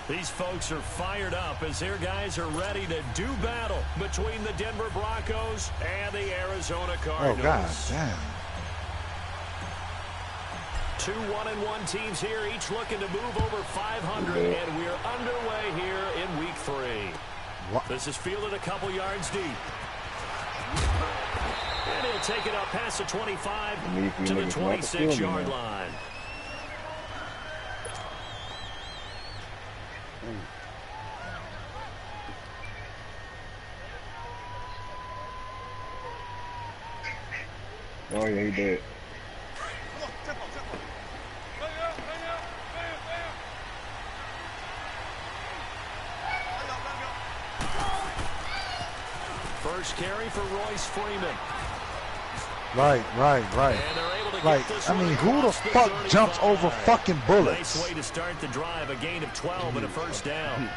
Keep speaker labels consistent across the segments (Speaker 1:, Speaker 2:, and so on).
Speaker 1: These folks are fired up as their guys are ready to do battle between the Denver Broncos and the Arizona Cardinals.
Speaker 2: Oh, God damn.
Speaker 1: 2 1-1 teams here, each looking to move over 500, and we're underway here in week 3. What? This is fielded a couple yards deep. And he'll take it up past the 25 to the 26-yard line.
Speaker 3: Oh, yeah, he did.
Speaker 1: First carry for Royce Freeman.
Speaker 2: Right. Like, I mean, who the fuck jumps over fucking bullets?
Speaker 1: Nice way to start the drive, a gain of 12 and a first down.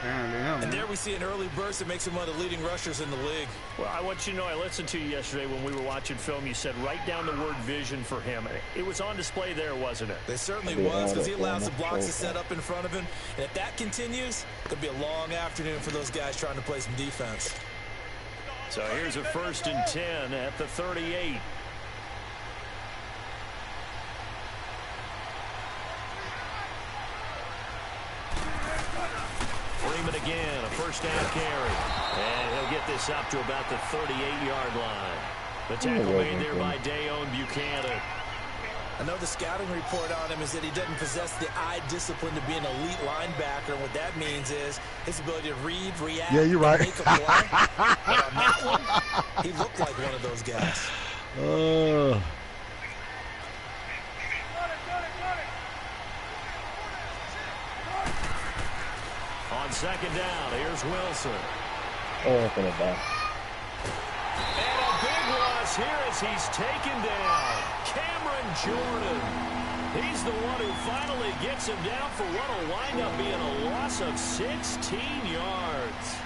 Speaker 4: And there we see an early burst that makes him one of the leading rushers in the league.
Speaker 1: Well, I want you to know, I listened to you yesterday when we were watching film. You said write down the word vision for him. It was on display there, wasn't it?
Speaker 4: It certainly was, because he allows the blocks to set up in front of him. And if that continues, it'll be a long afternoon for those guys trying to play some defense.
Speaker 1: So here's a 1st and 10 at the 38. Freeman again, a first down carry. And he'll get this up to about the 38-yard line. The tackle made there by Dayon Buchanan.
Speaker 4: I know the scouting report on him is that he doesn't possess the eye discipline to be an elite linebacker. And what that means is his ability to read, react,
Speaker 2: yeah, you're right.
Speaker 4: make a play. But on that one, he looked like one of those guys.
Speaker 1: On 2nd down, here's Wilson.
Speaker 3: Oh, I'm gonna die.
Speaker 1: And a big loss here as he's taken down. Cameron Jordan. He's the one who finally gets him down for what will wind up being a loss of 16 yards.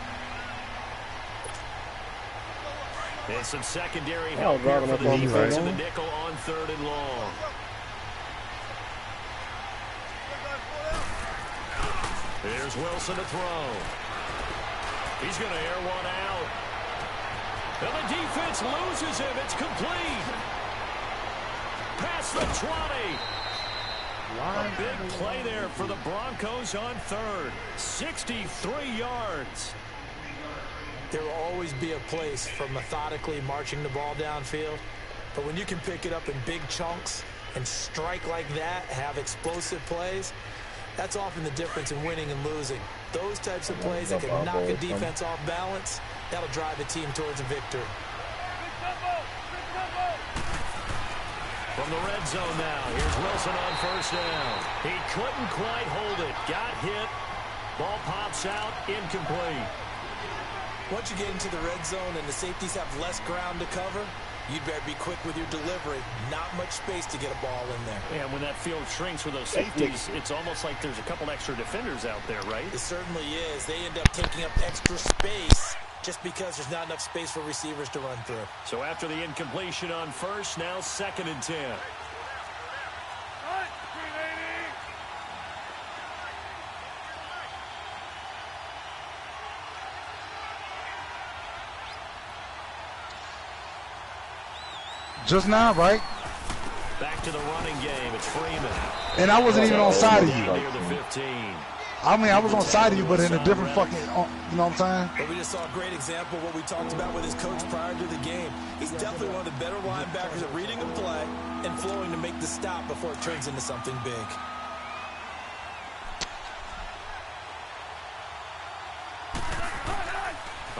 Speaker 1: And some secondary help here for the defense in the nickel on 3rd and long. Here's Wilson to throw. He's going to air one out. And the defense loses him. It's complete. Past the 20. A big play there for the Broncos on 3rd. 63 yards.
Speaker 4: There will always be a place for methodically marching the ball downfield. But when you can pick it up in big chunks and strike like that, have explosive plays, that's often the difference in winning and losing. Those types of plays that can knock a defense off balance, that'll drive a team towards a victory.
Speaker 1: From the red zone now, here's Wilson on 1st down. He couldn't quite hold it. Got hit. Ball pops out, incomplete.
Speaker 4: Once you get into the red zone and the safeties have less ground to cover, you'd better be quick with your delivery. Not much space to get a ball in there.
Speaker 1: And when that field shrinks with those safeties, it's almost like there's a couple extra defenders out there, right?
Speaker 4: It certainly is. They end up taking up extra space just because there's not enough space for receivers to run through.
Speaker 1: So after the incompletion on 1st, now 2nd and 10.
Speaker 2: Just now, right?
Speaker 1: Back to the running game. It's Freeman.
Speaker 2: And I wasn't even on side of you.
Speaker 1: Near the 15.
Speaker 2: I mean, I was on side of you, but in a different fucking, you know what I'm saying?
Speaker 4: But we just saw a great example of what we talked about with his coach prior to the game. He's definitely one of the better linebackers at reading a play and flowing to make the stop before it turns into something big.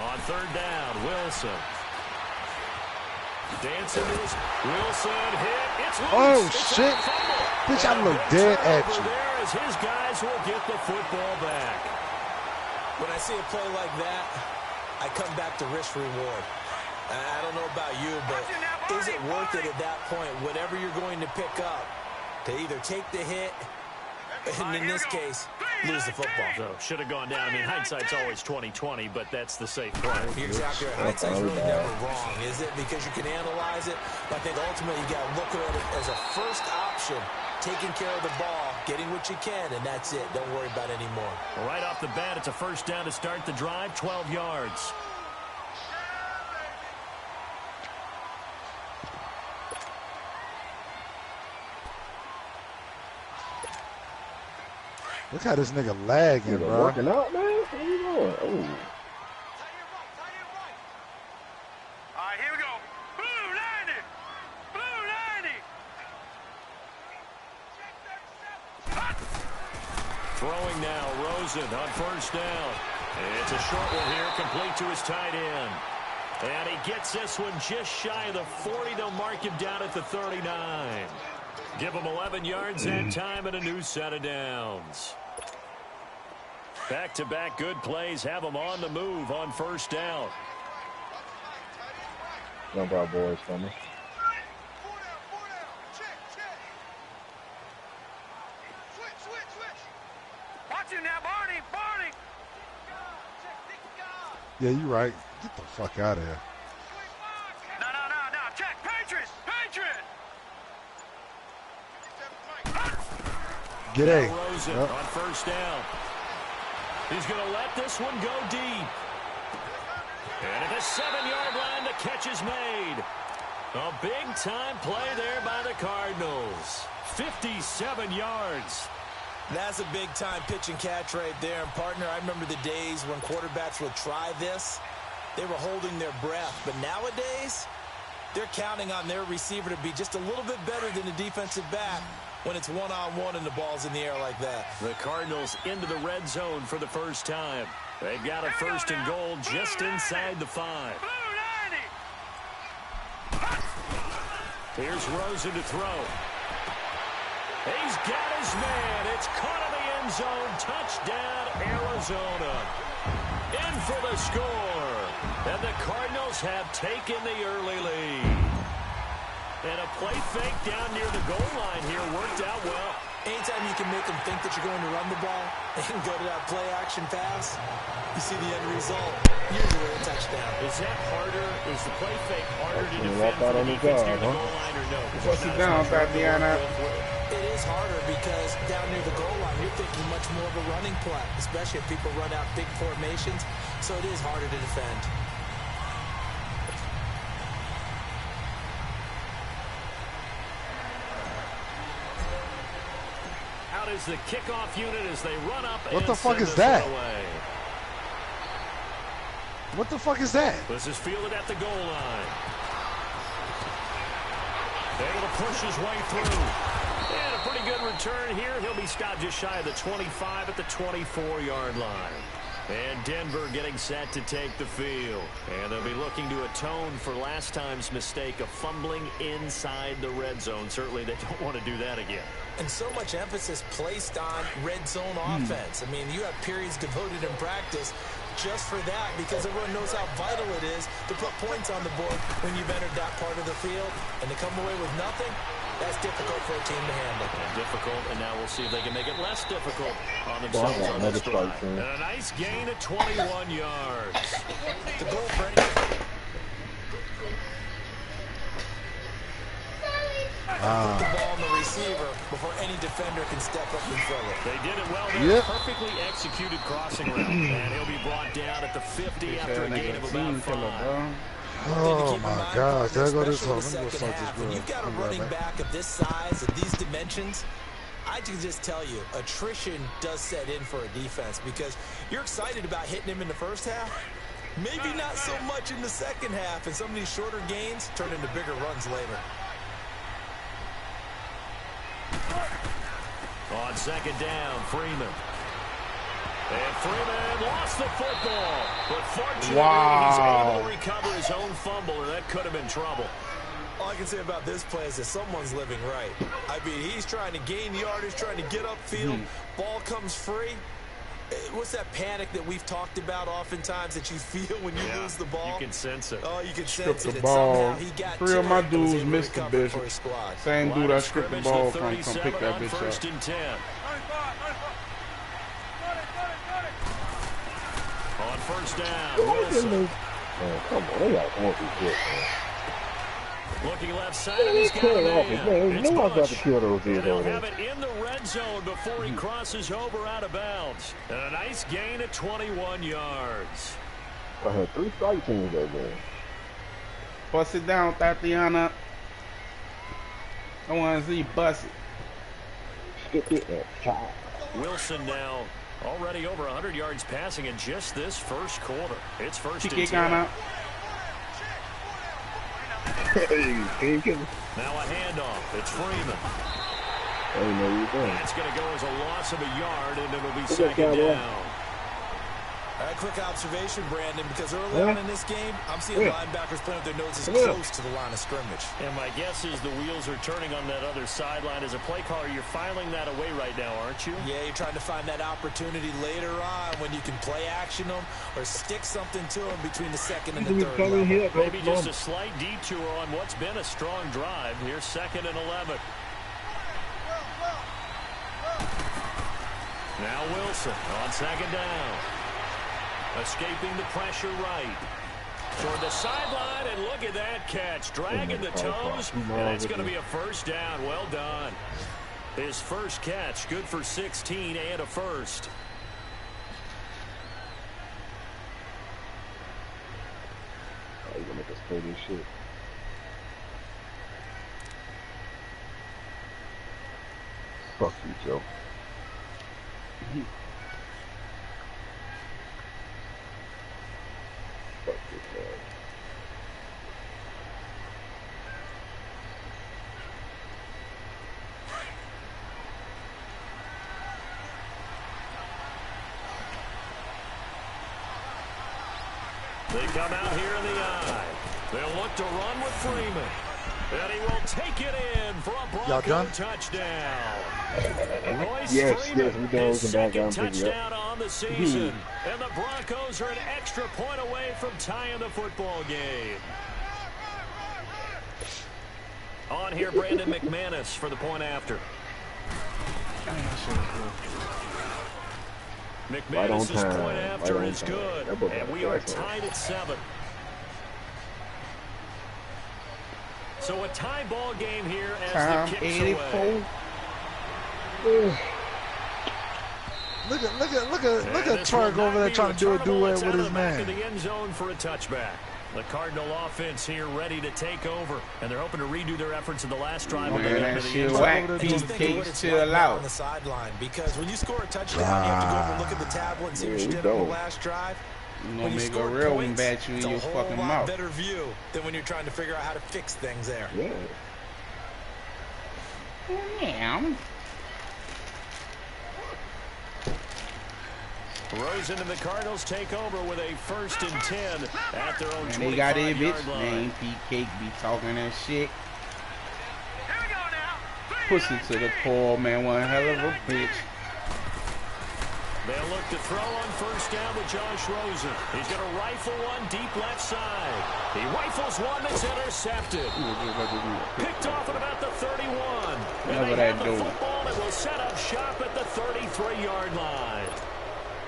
Speaker 1: On 3rd down, Wilson. Dancing to his Wilson hit. It's loose.
Speaker 2: Oh,
Speaker 1: it's
Speaker 2: shit. Bitch, I look dead at you.
Speaker 1: There as his guys will get the football back.
Speaker 4: When I see a play like that, I come back to risk reward. I don't know about you, but is it worth it at that point, whatever you're going to pick up, to either take the hit, and in this case, lose the football?
Speaker 1: So should have gone down. I mean, hindsight's always 20/20, but that's the safe play.
Speaker 4: You're exactly right. Hindsight's really never wrong, is it? Because you can analyze it, but I think ultimately you got to look at it as a first option, taking care of the ball getting what you can, and that's it. Don't worry about it anymore.
Speaker 1: Well, right off the bat, it's a first down to start the drive, 12 yards.
Speaker 2: Look how this nigga lagging, bro.
Speaker 3: Working out, man. What are you doing? Oh.
Speaker 5: All right, here we go. Blue 90. Blue 90.
Speaker 1: Throwing now, Rosen on first down. It's a short one here, complete to his tight end. And he gets this one just shy of the 40. They'll mark him down at the 39. Give him 11 yards that time and a new set of downs. Back-to-back good plays have him on the move on first down.
Speaker 3: Jump out, boys, for me.
Speaker 5: Watch him now, Barney. Barney.
Speaker 2: Yeah, you right. Get the fuck out of here.
Speaker 5: No. Check. Patriots.
Speaker 2: Get A.
Speaker 1: Rosen on first down. He's going to let this one go deep. And at the 7-yard line, the catch is made. A big-time play there by the Cardinals. 57 yards.
Speaker 4: That's a big-time pitch and catch right there. And, partner, I remember the days when quarterbacks would try this. They were holding their breath. But nowadays, they're counting on their receiver to be just a little bit better than the defensive back when it's one-on-one and the ball's in the air like that.
Speaker 1: The Cardinals into the red zone for the first time. They've got a first and goal just inside the 5. Here's Rosen to throw. He's got his man. It's caught in the end zone. Touchdown, Arizona. In for the score. And the Cardinals have taken the early lead. And a play fake down near the goal line here worked out well.
Speaker 4: Anytime you can make them think that you're going to run the ball and go to that play-action pass, you see the end result, usually a touchdown.
Speaker 1: Is that harder? Is the play fake harder to defend for the defense near the goal line or no?
Speaker 6: What's it down, Tatiana?
Speaker 4: It is harder because down near the goal line, you're thinking much more of a running play, especially if people run out big formations, so it is harder to defend.
Speaker 1: Out is the kickoff unit as they run up.
Speaker 2: What the fuck is that? What the fuck is that?
Speaker 1: This is fielded at the goal line. Able to push his way through. And a pretty good return here. He'll be stopped just shy of the 25 at the 24-yard line. And Denver getting set to take the field. And they'll be looking to atone for last time's mistake of fumbling inside the red zone. Certainly they don't want to do that again.
Speaker 4: And so much emphasis placed on red zone offense. I mean, you have periods devoted in practice just for that because everyone knows how vital it is to put points on the board when you've entered that part of the field. And to come away with nothing, that's difficult for a team to handle.
Speaker 1: Difficult, and now we'll see if they can make it less difficult on themselves on this drive. And a nice gain of 21 yards.
Speaker 4: The goal for any... Put the ball on the receiver before any defender can step up and fill it.
Speaker 1: They did it well there. Yep. Perfectly executed crossing route. And he'll be brought down at the 50 after a gain of about 5.
Speaker 2: Oh my gosh, there go this one.
Speaker 4: When you've got a running back of this size and these dimensions, I can just tell you, attrition does set in for a defense because you're excited about hitting him in the first half. Maybe not so much in the second half, and some of these shorter gains turn into bigger runs later.
Speaker 1: On second down, Freeman. And Freeman lost the football. But fortunately, he's able to recover his own fumble, or that could have been trouble.
Speaker 4: All I can say about this play is that someone's living right. I mean, he's trying to gain yardage, trying to get upfield. Ball comes free. What's that panic that we've talked about oftentimes that you feel when you lose the ball?
Speaker 1: You can sense it.
Speaker 4: Oh, you can sense it.
Speaker 6: The ball.
Speaker 4: He got
Speaker 6: 3 of my dudes missed the bitch. Same dude I stripped the ball from come pick that bitch up.
Speaker 1: First and 10. On first down, Wilson.
Speaker 3: Man, come on, they got horrible shit, man.
Speaker 1: Looking left side, and he's got it in. It's Bush. And he'll have it in the red zone before he crosses over out of bounds. And a nice gain at 21 yards.
Speaker 3: I had 3 strike teams that game.
Speaker 6: Bust it down, Tatiana. I want to see you bust it.
Speaker 1: Wilson now already over 100 yards passing in just this first quarter. It's first and 10.
Speaker 6: Out.
Speaker 1: Now a handoff. It's Freeman.
Speaker 3: And
Speaker 1: it's going to go as a loss of a yard, and it'll be second down.
Speaker 4: A quick observation, Brandon, because early on in this game, I'm seeing linebackers playing with their noses close to the line of scrimmage.
Speaker 1: And my guess is the wheels are turning on that other sideline. As a play caller, you're filing that away right now, aren't you?
Speaker 4: Yeah, you're trying to find that opportunity later on when you can play action them or stick something to them between the second and the third level.
Speaker 1: Maybe just a slight detour on what's been a strong drive. Here's 2nd and 11. Now Wilson on 2nd down. Escaping the pressure right. Toward the sideline, and look at that catch. Dragging the toes, and it's going to be a first down. Well done. His first catch, good for 16 and a first.
Speaker 3: Oh, you're going to make us play this shit. Fuck you, Joe. Fuck this man.
Speaker 1: They come out here in the eye. They'll look to run with Freeman. And he will take it in for a Bronco touchdown. Royce Freeman, his second touchdown on the season. And the Broncos are an extra point away from tying the football game. On here, Brandon McManus for the point after. McManus' point after is good. And we are tied at 7. So a tie ball game here as the kick's away.
Speaker 2: Look at Tark over there trying to do a duet with his man.
Speaker 1: Back of the end zone for a touchback. The Cardinal offense here ready to take over, and they're hoping to redo their efforts in the last drive of the end of the end zone.
Speaker 4: On the sideline, because when you score a touchdown, you have to go over and look at the tablet and see what you did on the last drive.
Speaker 6: You're going to make a real one bat you in your fucking mouth.
Speaker 4: Better view than when you're trying to figure out how to fix things there.
Speaker 6: Yeah.
Speaker 1: Rosen and the Cardinals take over with a 1st and 10 at their own 25-yard line.
Speaker 6: They got it, bitch. Name Pete Cake be talking that shit. Pussy to the poor man, one hell of a bitch.
Speaker 1: They'll look to throw on 1st down with Josh Rosen. He's going to rifle one deep left side. He rifles one that's intercepted. Picked off at about the 31. And they have the football and will set up shop at the 33-yard line.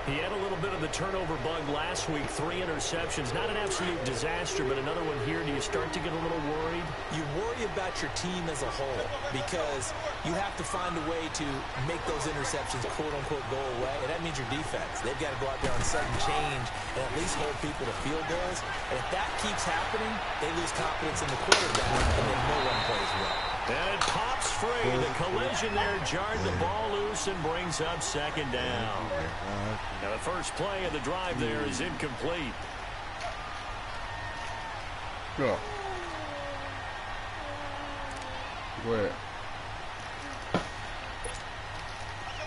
Speaker 1: He had a little bit of the turnover bug last week, 3 interceptions. Not an absolute disaster, but another one here. Do you start to get a little worried?
Speaker 4: You worry about your team as a whole because you have to find a way to make those interceptions, quote-unquote, go away, and that means your defense. They've got to go out there on sudden change and at least hold people to field goals. And if that keeps happening, they lose confidence in the quarterback, and then no one plays well.
Speaker 1: And it pops free. The collision there jarred the ball loose and brings up 2nd down. Now the first play of the drive there is incomplete.
Speaker 6: Go. Go ahead.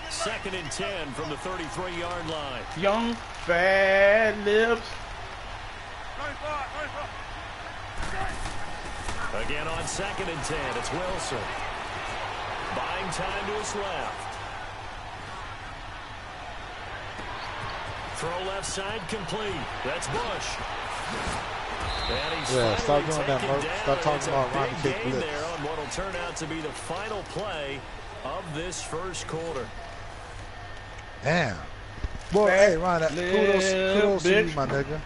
Speaker 1: 2nd and 10 from the 33-yard line.
Speaker 6: Young fat lips.
Speaker 1: Again on 2nd and 10, it's Wilson. Buying time to his left. Throw left side complete. That's Bush. And he's
Speaker 2: stop doing that, Mark. Stop talking about Ronnie Kick blitz.
Speaker 1: There on what will turn out to be the final play of this first quarter.
Speaker 2: Damn. Boy, hey, Ron, kudos to you, my nigga.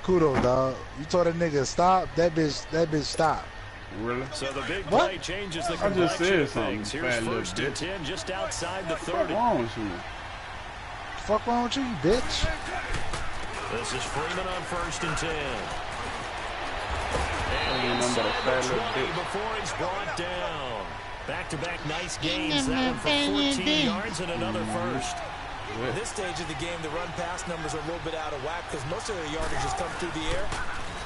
Speaker 2: Kudos, dog. You told that nigga stop, that bitch stopped.
Speaker 6: Really?
Speaker 1: So the big play changes the complexion of things. Here's first and 10 just outside the 30.
Speaker 6: What's wrong with you?
Speaker 2: Fuck wrong with you, bitch?
Speaker 1: This is Freeman on first and 10.
Speaker 6: And
Speaker 1: inside the 20 before he's brought down. Back-to-back nice gains. That one for 14 yards and another first.
Speaker 4: At this stage of the game, the run-pass numbers are a little bit out of whack because most of their yardage has come through the air.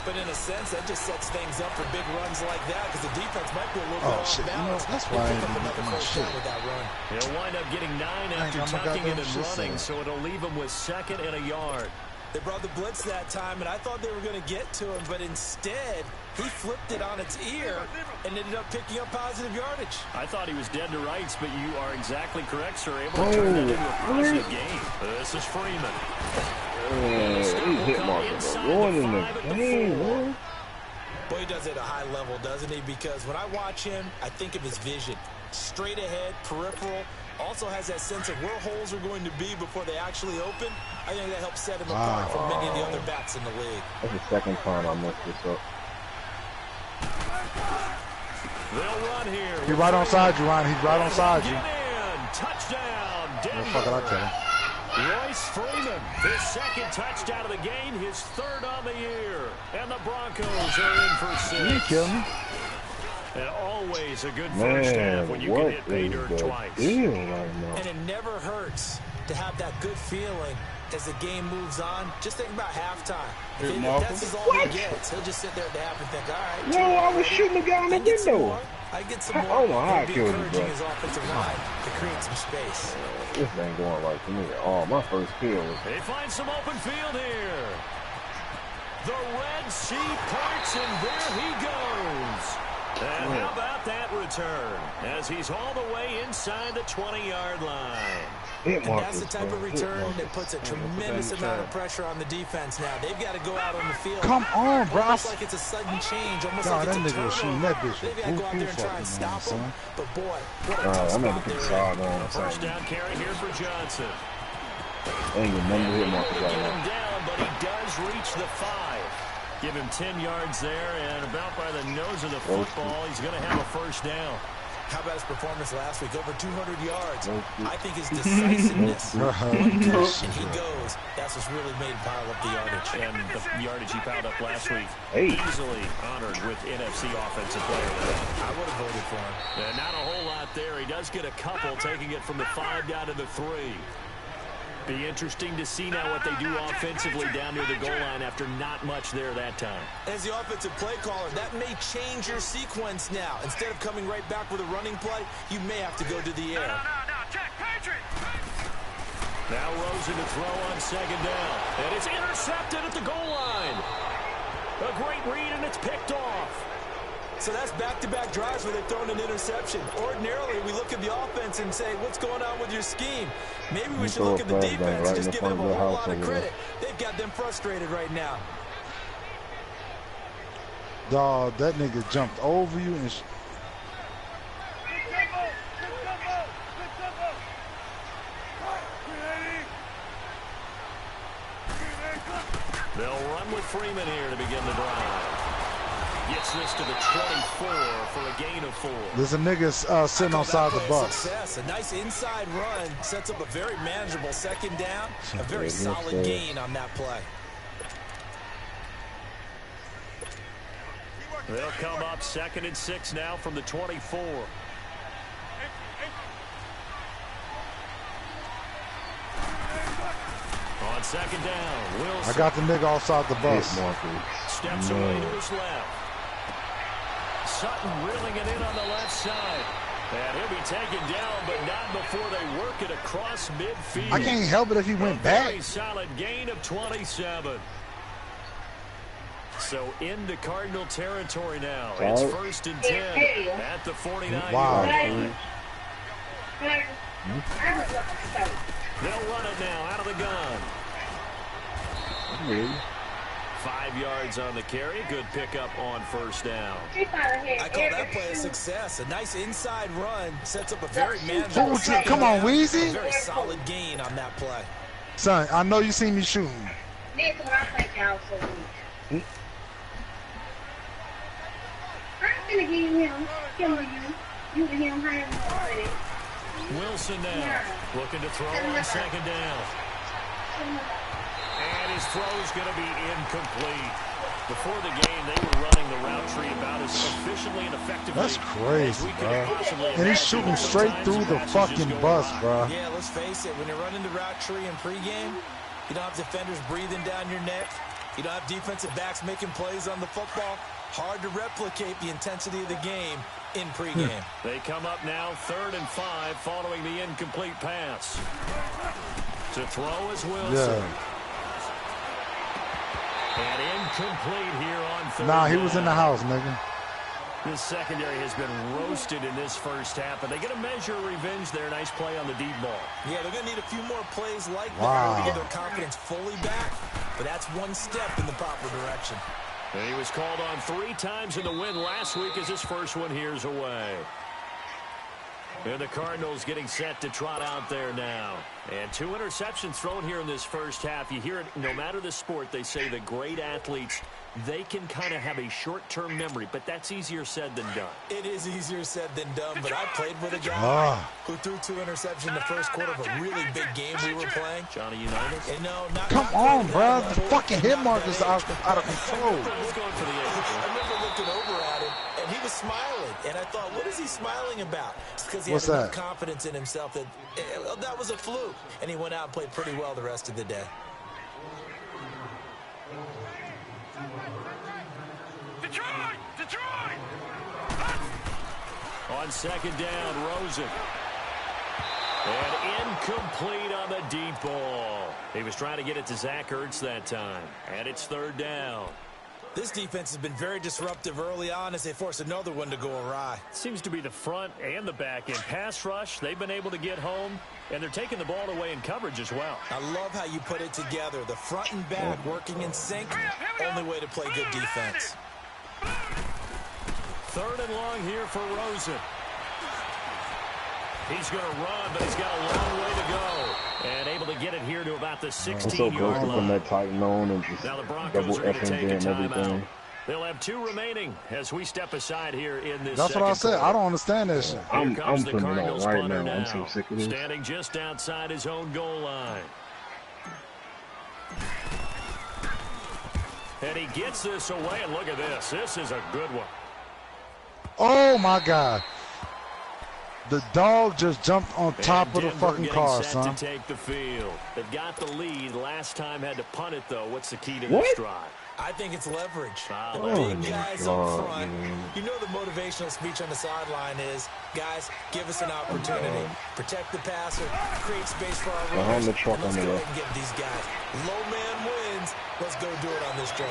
Speaker 4: But in a sense, that just sets things up for big runs like that because the defense might be a little bit off balance.
Speaker 2: That's why I
Speaker 4: pick up another first down with that run.
Speaker 1: He'll wind up getting 9 after tucking it and running, so it'll leave him with 2nd and a yard.
Speaker 4: They brought the blitz that time, and I thought they were going to get to him, but instead, he flipped it on its ear and ended up picking up positive yardage.
Speaker 1: I thought he was dead to rights, but you are exactly correct, sir. Able to turn that into a positive game. This is Freeman.
Speaker 3: He's hit marking the one in the game, man.
Speaker 4: Boy, he does it at a high level, doesn't he? Because when I watch him, I think of his vision. Straight ahead, peripheral. Also has that sense of where holes are going to be before they actually open. I think that helps set him apart from many of the other backs in the league.
Speaker 3: That's the second time I messed this up.
Speaker 1: They'll run here.
Speaker 2: He's right on side you, Ryan. He's right on side you.
Speaker 1: Touchdown, Denver.
Speaker 2: Fuck it, I'll tell him.
Speaker 1: Royce Freeman, his 2nd touchdown of the game, his 3rd on the year. And the Broncos are in for 6.
Speaker 2: You kill me.
Speaker 1: And always a good first half when you can hit pay dirt twice.
Speaker 4: And it never hurts to have that good feeling as the game moves on. Just think about halftime. If that's all he gets, he'll just sit there at the half and think, all right.
Speaker 3: No, I was shooting the guy in the window.
Speaker 4: I get some more.
Speaker 3: I don't know how I killed him, bro.
Speaker 4: Encouraging his offensive line to create some space.
Speaker 3: This ain't going right for me at all. My first kill was...
Speaker 1: They find some open field here. The Red Sea parts, and there he goes. And how about that return as he's all the way inside the 20-yard line.
Speaker 4: And that's the type of return that puts a tremendous amount of pressure on the defense now. They've got to go out on the field.
Speaker 2: Come on, bro.
Speaker 4: Almost like it's a sudden change. Almost like it's a turnover.
Speaker 2: That bitch.
Speaker 4: They've got to go out there and try and stop him. But boy, what a
Speaker 3: tough spot they're in.
Speaker 1: First down carry here for Johnson.
Speaker 3: Ain't get none of hit markers
Speaker 1: Get him down, but he does reach the 5. Give him 10 yards there, and about by the nose of the football, he's going to have a first down.
Speaker 4: How about his performance last week? Over 200 yards. I think his decisiveness, one touch and he goes, that's what's really made him pile up the yardage.
Speaker 1: And the yardage he piled up last week, easily honored with NFC Offensive Player.
Speaker 4: I would have voted for him.
Speaker 1: And not a whole lot there. He does get a couple, taking it from the 5 down to the 3. Be interesting to see now what they do offensively down near the goal line after not much there that time.
Speaker 4: As the offensive play caller, that may change your sequence now. Instead of coming right back with a running play, you may have to go to the air.
Speaker 5: Check, Patriot.
Speaker 1: Now Rosen to throw on 2nd down. And it's intercepted at the goal line. A great read, and it's picked off.
Speaker 4: So that's back-to-back drives where they've thrown an interception. Ordinarily, we look at the offense and say, what's going on with your scheme? Maybe we should look at the defense and just give them a whole lot of credit. They've got them frustrated right now.
Speaker 2: Dog, that nigga jumped over you and...
Speaker 1: They'll run with Freeman here to begin the drive. Gets this to the 24 for a gain of 4.
Speaker 2: There's a nigga sitting on side of the bus.
Speaker 4: Success. A nice inside run sets up a very manageable 2nd down. A very solid gain on that play.
Speaker 1: They'll come up 2nd and 6 now from the 24. On 2nd down, Wilson.
Speaker 2: I got the nigga outside the bus.
Speaker 1: Steps away to his left. Sutton reeling it in on the left side. And he'll be taken down, but not before they work it across midfield.
Speaker 2: I can't help it if he went back.
Speaker 1: Very solid gain of 27. So into Cardinal territory now. It's 1st and 10 at the 49.
Speaker 2: Wow.
Speaker 1: They'll run it now out of the gun. 5 yards on the carry. Good pickup on 1st down.
Speaker 4: I call that play a success. A nice inside run sets up a very manageable.
Speaker 2: Come on, Weezy.
Speaker 4: A very solid gain on that play.
Speaker 2: Son, I know you see me shooting.
Speaker 1: Wilson now looking to throw on second down. And his throw is going to be incomplete. Before the game, they were running the route tree about as efficiently and effectively.
Speaker 2: That's crazy, bro. And he's shooting straight through the fucking bus, bro.
Speaker 4: Yeah, let's face it. When you're running the route tree in pregame, you don't have defenders breathing down your neck. You don't have defensive backs making plays on the football. Hard to replicate the intensity of the game in pregame.
Speaker 1: They come up now 3rd and 5 following the incomplete pass. To throw is Wilson.
Speaker 2: Yeah.
Speaker 1: And incomplete here on 3rd.
Speaker 2: Nah, he was in the house, nigga.
Speaker 1: This secondary has been roasted in this first half, but they get a measure of revenge there. Nice play on the deep ball.
Speaker 4: Yeah, they're going to need a few more plays like that to get their confidence fully back, but that's one step in the proper direction.
Speaker 1: And he was called on 3 times in the win last week as his first one here's away. And the Cardinals getting set to trot out there now. And 2 interceptions thrown here in this first half. You hear it, no matter the sport, they say the great athletes, they can kind of have a short-term memory, but that's easier said than done.
Speaker 4: It is easier said than done, but I played with a guy who threw 2 interceptions in the first quarter of a really big game we were playing.
Speaker 1: Johnny Unitas?
Speaker 4: And no, not
Speaker 2: Come on, bro. The fucking hit mark is out of control.
Speaker 4: I remember looking over at him, and he was smiling. And I thought, what is he smiling about? It's because he had enough confidence in himself that that was a fluke. And he went out and played pretty well the rest of the day.
Speaker 5: Detroit!
Speaker 1: On second down, Rosen. And incomplete on the deep ball. He was trying to get it to Zach Ertz that time. And it's 3rd down.
Speaker 4: This defense has been very disruptive early on as they force another one to go awry.
Speaker 1: Seems to be the front and the back end. Pass rush, they've been able to get home, and they're taking the ball away in coverage as well.
Speaker 4: I love how you put it together. The front and back working in sync, only way to play good defense.
Speaker 1: 3rd and long here for Rosen. He's going to run, but he's got a long way to go. And able to get it here to about the 16-yard line.
Speaker 3: That tight on and just
Speaker 1: now the Broncos are going to take a timeout. They'll have 2 remaining as we step aside here in this.
Speaker 2: That's what I said. I don't understand this shit.
Speaker 3: I'm putting it out right now. I'm so sick of this.
Speaker 1: Standing just outside his own goal line. And he gets this away, and look at this. This is a good one.
Speaker 2: Oh, my God. The dog just jumped on top of the fucking car, son.
Speaker 1: To take the field. They've got the lead. Last time had to punt it, though. What's the key to this drive?
Speaker 4: I think it's leverage. The big guys up front. You know the motivational speech on the sideline is, guys, give us an opportunity. Protect the passer, create space for our runners, and let's go ahead and get these guys. Low man wins. Let's go do it on this drive.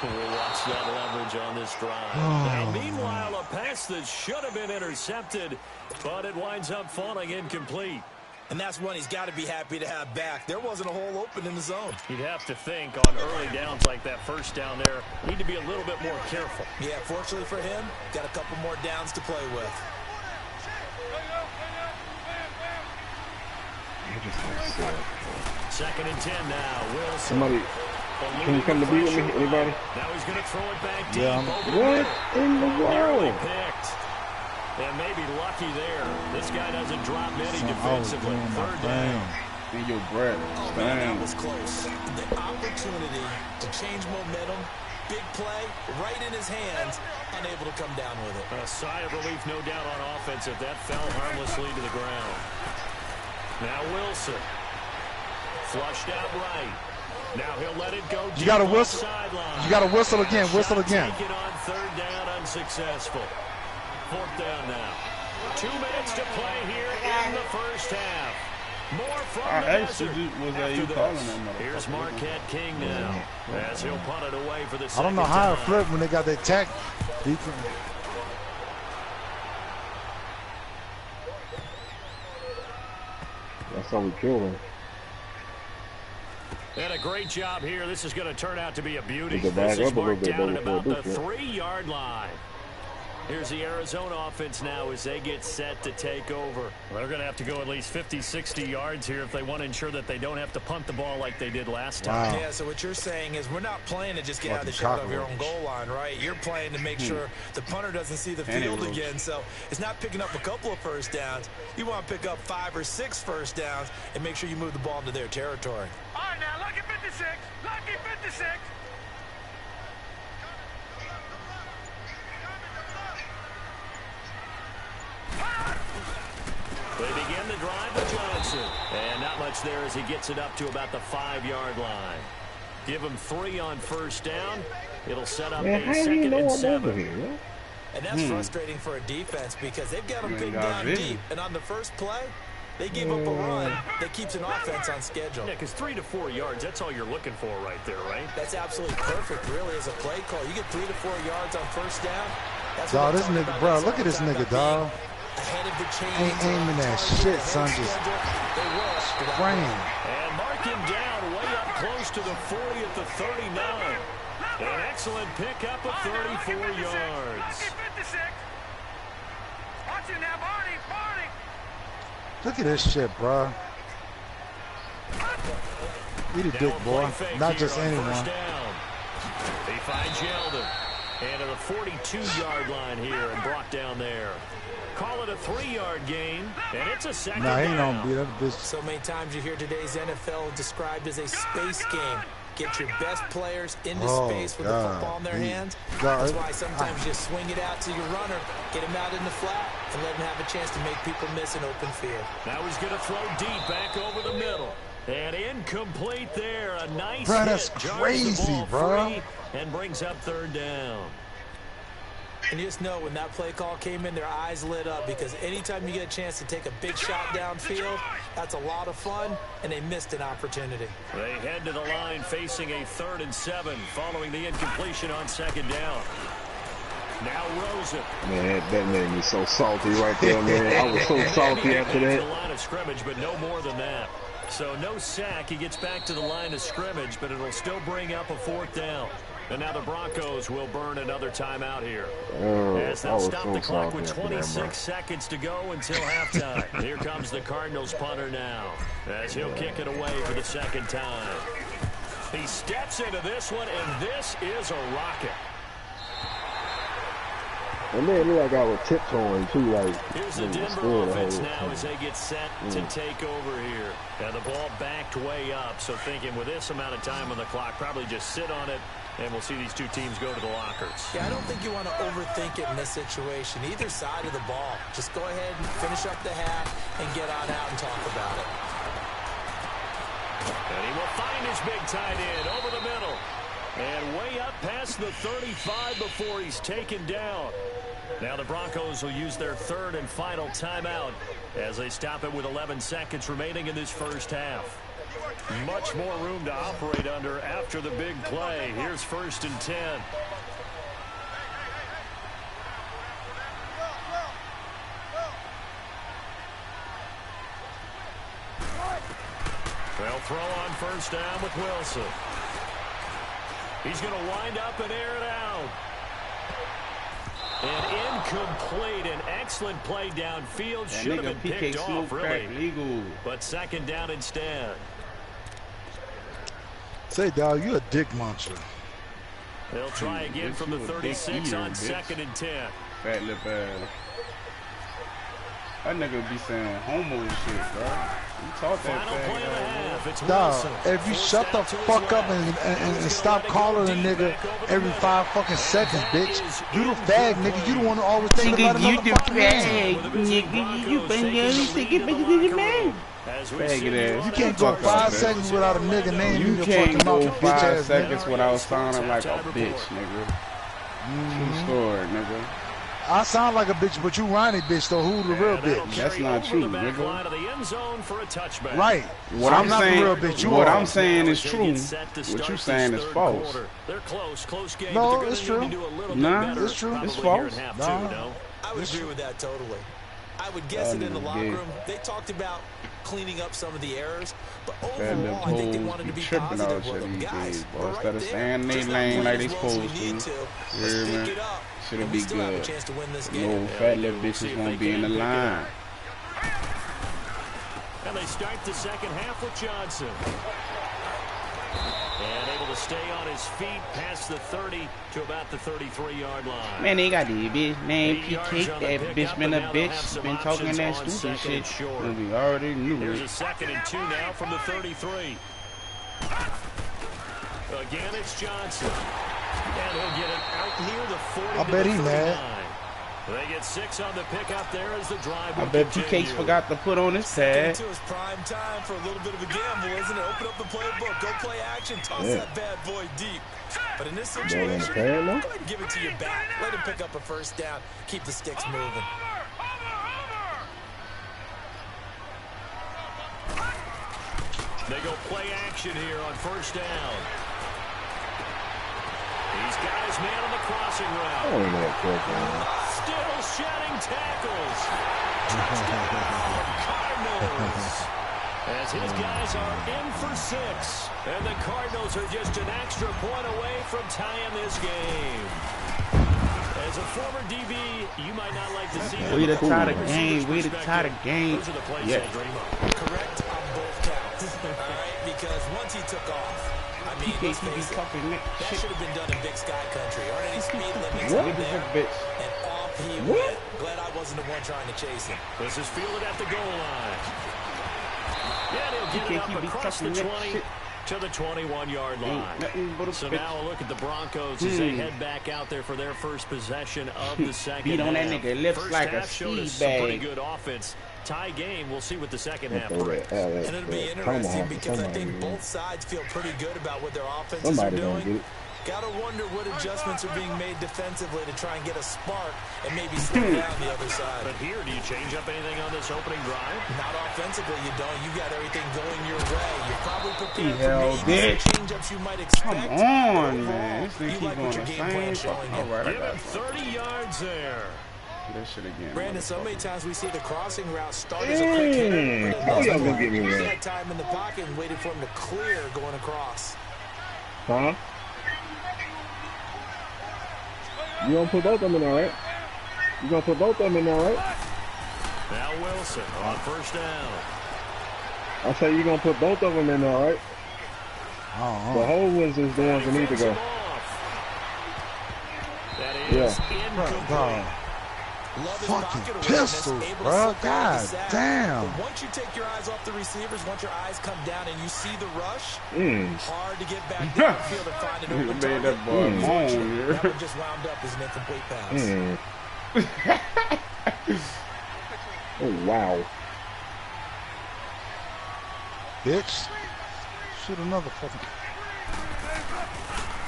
Speaker 1: We'll watch that leverage on this drive. Now, meanwhile, a pass that should have been intercepted, but it winds up falling incomplete.
Speaker 4: And that's one he's got to be happy to have back. There wasn't a hole open in the zone.
Speaker 1: You'd have to think on early downs like that first down there, need to be a little bit more careful.
Speaker 4: Yeah, fortunately for him, got a couple more downs to play with.
Speaker 1: Second and 10 now. Wilson.
Speaker 3: Somebody, can you come to be with me, anybody?
Speaker 1: Now he's going to throw it back deep.
Speaker 3: What in the world?
Speaker 1: And maybe lucky there. This guy doesn't drop many defensively. 3rd down.
Speaker 6: In your breath.
Speaker 4: Oh, man, that was close. The opportunity to change momentum, big play, right in his hands, unable to come down with it.
Speaker 1: A sigh of relief, no doubt, on offense if that fell harmlessly to the ground. Now Wilson. Flushed out right. Now he'll let it go.
Speaker 2: You got to whistle. You got to whistle again. Whistle again.
Speaker 1: Taken on 3rd down, unsuccessful. 4th down now. 2 minutes to play here in the first half. More from the desert. Here's Marquette King now as he'll punt it away for the second
Speaker 2: I don't know how it flipped when they got that tech.
Speaker 3: That's how we kill him.
Speaker 1: And a great job here. This is going to turn out to be a beauty. This is marked down at about the 3-yard line. Here's the Arizona offense now as they get set to take over.
Speaker 7: Well, they're going to have to go at least 50, 60 yards here if they want to ensure that they don't have to punt the ball like they did last time.
Speaker 4: Wow. Yeah, so what you're saying is we're not playing to just get out of the shadow of your own goal line, right? You're playing to make sure the punter doesn't see the field again. So it's not picking up a couple of first downs. You want to pick up 5 or 6 first downs and make sure you move the ball into their territory.
Speaker 5: All right, now, lucky 56. Lucky 56.
Speaker 1: They begin the drive with Johnson. And not much there as he gets it up to about the 5-yard line. Give him 3 on first down. It'll set up a 2nd and 7.
Speaker 4: And that's frustrating for a defense because they've got them pinned down deep. And on the first play, they gave up a run that keeps an offense on schedule.
Speaker 7: Yeah, because 3 to 4 yards, that's all you're looking for right there, right?
Speaker 4: That's absolutely perfect, really, as a play call. You get 3 to 4 yards on first down.
Speaker 2: Dog, this nigga, bro, look at this nigga, dog.
Speaker 4: Ahead of the chain.
Speaker 2: Ain't aiming that shit, son. Just spraying.
Speaker 1: And mark him down way up close to the 40 at the 39. An excellent pickup of 34 yards.
Speaker 5: Watch it now, Barney.
Speaker 2: Look at this shit, bro. Eat a dick, boy. Not just anyone.
Speaker 1: They find Yeldon. And at the 42-yard line here and brought down there. Call it a 3-yard gain, and it's a 2nd
Speaker 2: Nah, he
Speaker 1: down.
Speaker 2: don't beat that bitch.
Speaker 4: So many times you hear today's NFL described as a space game. Get your best players into space with the football in their hands. That's why sometimes you swing it out to your runner, get him out in the flat, and let him have a chance to make people miss an open field.
Speaker 1: Now he's going to throw deep back over the middle. And incomplete there. A nice
Speaker 2: bro, that's
Speaker 1: hit.
Speaker 2: crazy, bro.
Speaker 1: And brings up 3rd down.
Speaker 4: And you just know when that play call came in, their eyes lit up because anytime you get a chance to take a big shot downfield, that's a lot of fun, and they missed an opportunity.
Speaker 1: They head to the line facing a 3rd and 7 following the incompletion on 2nd down. Now Rosen.
Speaker 3: Man, that made me so salty right there, man. I was so salty after that.
Speaker 1: The line of scrimmage, but no more than that. So no sack. He gets back to the line of scrimmage, but it'll still bring up a 4th down. And now the Broncos will burn another timeout here. As they'll stop the clock with 26 seconds to go until halftime. Here comes the Cardinals punter now as he'll kick it away for the 2nd time. He steps into this one, and this is a rocket.
Speaker 3: And then look like I was tiptoeing too, like.
Speaker 1: Here's the Denver offense now as they get set to take over here. And the ball backed way up, so thinking with this amount of time on the clock, probably just sit on it, and we'll see these two teams go to the lockers.
Speaker 4: Yeah, I don't think you want to overthink it in this situation. Either side of the ball. Just go ahead and finish up the half and get on out and talk about it.
Speaker 1: And he will find his big tight end over the middle. And way up past the 35 before he's taken down. Now the Broncos will use their 3rd and final timeout as they stop it with 11 seconds remaining in this first half. Much more room to operate under after the big play. Here's 1st and 10. They'll throw on 1st down with Wilson. He's going to wind up and air it out. And incomplete. An excellent play downfield. Should have been picked off, really. But 2nd down instead.
Speaker 2: Say, dog, you a dick muncher.
Speaker 1: They'll try again from the 36 on 2nd and 10.
Speaker 6: Fat lip ass. That nigga be saying homo and shit, bro. You talk that
Speaker 1: thing.
Speaker 2: Dog, if you shut the fuck up and stop calling a nigga every 5 fucking seconds, bitch. You the fag, nigga. You the one who always think about another fucking man.
Speaker 6: Nigga, you been thinking better than the man. Faggot ass.
Speaker 2: You can't go 5 seconds without a nigga name in your fucking mouth.
Speaker 6: You can't go 5 seconds without sounding like a bitch, nigga. True story, nigga.
Speaker 2: I sound like a bitch, but you whiny bitch, though. Who the real bitch?
Speaker 6: That's not true, nigga.
Speaker 2: Right.
Speaker 6: What I'm saying, the real bitch. What I'm saying is true. What you saying is false.
Speaker 2: No, it's true.
Speaker 6: Nah,
Speaker 2: it's true.
Speaker 6: It's false.
Speaker 4: No, I would agree with that totally. I would guess it in the locker room. They talked about cleaning up some of the errors, but overall, I think they wanted to be positive with them. Guys,
Speaker 6: instead of staying in their lane like they supposed to.
Speaker 4: Let's pick it up.
Speaker 6: Should be good.
Speaker 4: Have a chance to win this game.
Speaker 6: No fat little bitches won't be in the line.
Speaker 7: And they start the second half with Johnson. And able to stay on his feet past the 30 to about the 33-yard line.
Speaker 6: Man, they got the bitch named PK. That bitch been a bitch. Been talking that stupid shit. And we already knew
Speaker 7: Here's
Speaker 6: it.
Speaker 7: a 2nd and 2 now from the 33. Again, it's Johnson. And he'll get it out near the 40.
Speaker 2: I bet he mad.
Speaker 7: They get 6 on the pickup there as the drive.
Speaker 6: I bet PK forgot to put on his pad.
Speaker 4: Into his prime time for a little bit of a gamble, isn't it? Open up the playbook, go play action, toss that bad boy deep. But in this situation, go ahead and give it to your back. Let him pick up a first down. Keep the sticks moving.
Speaker 7: They go play action here on first down. He's got his man on the crossing route. Still shedding tackles. Cardinals. As his guys are in for 6. And the Cardinals are just an extra point away from tying this game. As a former DB, you might not like to see
Speaker 6: We the tie the game. We the tie the game.
Speaker 7: Yeah.
Speaker 4: Correct on both counts. All right, because once he took off, I mean, let's face it, that should have been done in Big Sky Country. Aren't any speed limits out there? And off he went. Glad I wasn't the one trying to chase him.
Speaker 7: This is fielded at the goal line. Yeah, he'll get it up across the 20 to the 21-yard line. So now a look at the Broncos as they head back out there for their first possession of the second
Speaker 6: Beat on
Speaker 7: half.
Speaker 6: that nigga lips like a
Speaker 7: speed
Speaker 6: speed
Speaker 7: pretty
Speaker 6: bag.
Speaker 7: good offense. Tie game. We'll see what the second half brings.
Speaker 4: And it'll be interesting because I think both sides feel pretty good about what their offenses are doing. Gotta wonder what adjustments are being made defensively to try and get a spark and maybe slow down the other side.
Speaker 7: But here, do you change up anything on this opening drive?
Speaker 4: Not offensively, you don't. You got everything going your way. You're probably prepared
Speaker 6: Hell,
Speaker 4: for maybe some change-ups you might expect.
Speaker 6: Come on, man. This thing
Speaker 4: You
Speaker 6: keep
Speaker 4: like
Speaker 6: going
Speaker 4: what your
Speaker 6: the
Speaker 4: game plan
Speaker 6: same.
Speaker 4: showing you.
Speaker 6: All right, I
Speaker 7: Give
Speaker 6: got
Speaker 7: him 30 yards there.
Speaker 6: this shit again.
Speaker 4: Brandon, so many times we see the crossing route start as a quick hit, but it looks like he had time in the pocket and waited for him to clear going across.
Speaker 3: Huh? You gonna put both of them in there, right? You gonna put both of them in there, right?
Speaker 7: Now Wilson on first down.
Speaker 3: I say you gonna put both of them in there, right? The whole ones is the ones that need to go.
Speaker 7: That is incomplete.
Speaker 2: Fucking pistols, bro. God damn.
Speaker 4: But once you take your eyes off the receivers, once your eyes come down and you see the rush, hard to get back downfield and find an open target.
Speaker 6: That boy
Speaker 4: That one just wound up as an incomplete pass.
Speaker 3: Oh, wow.
Speaker 2: Bitch. Shoot another fucking.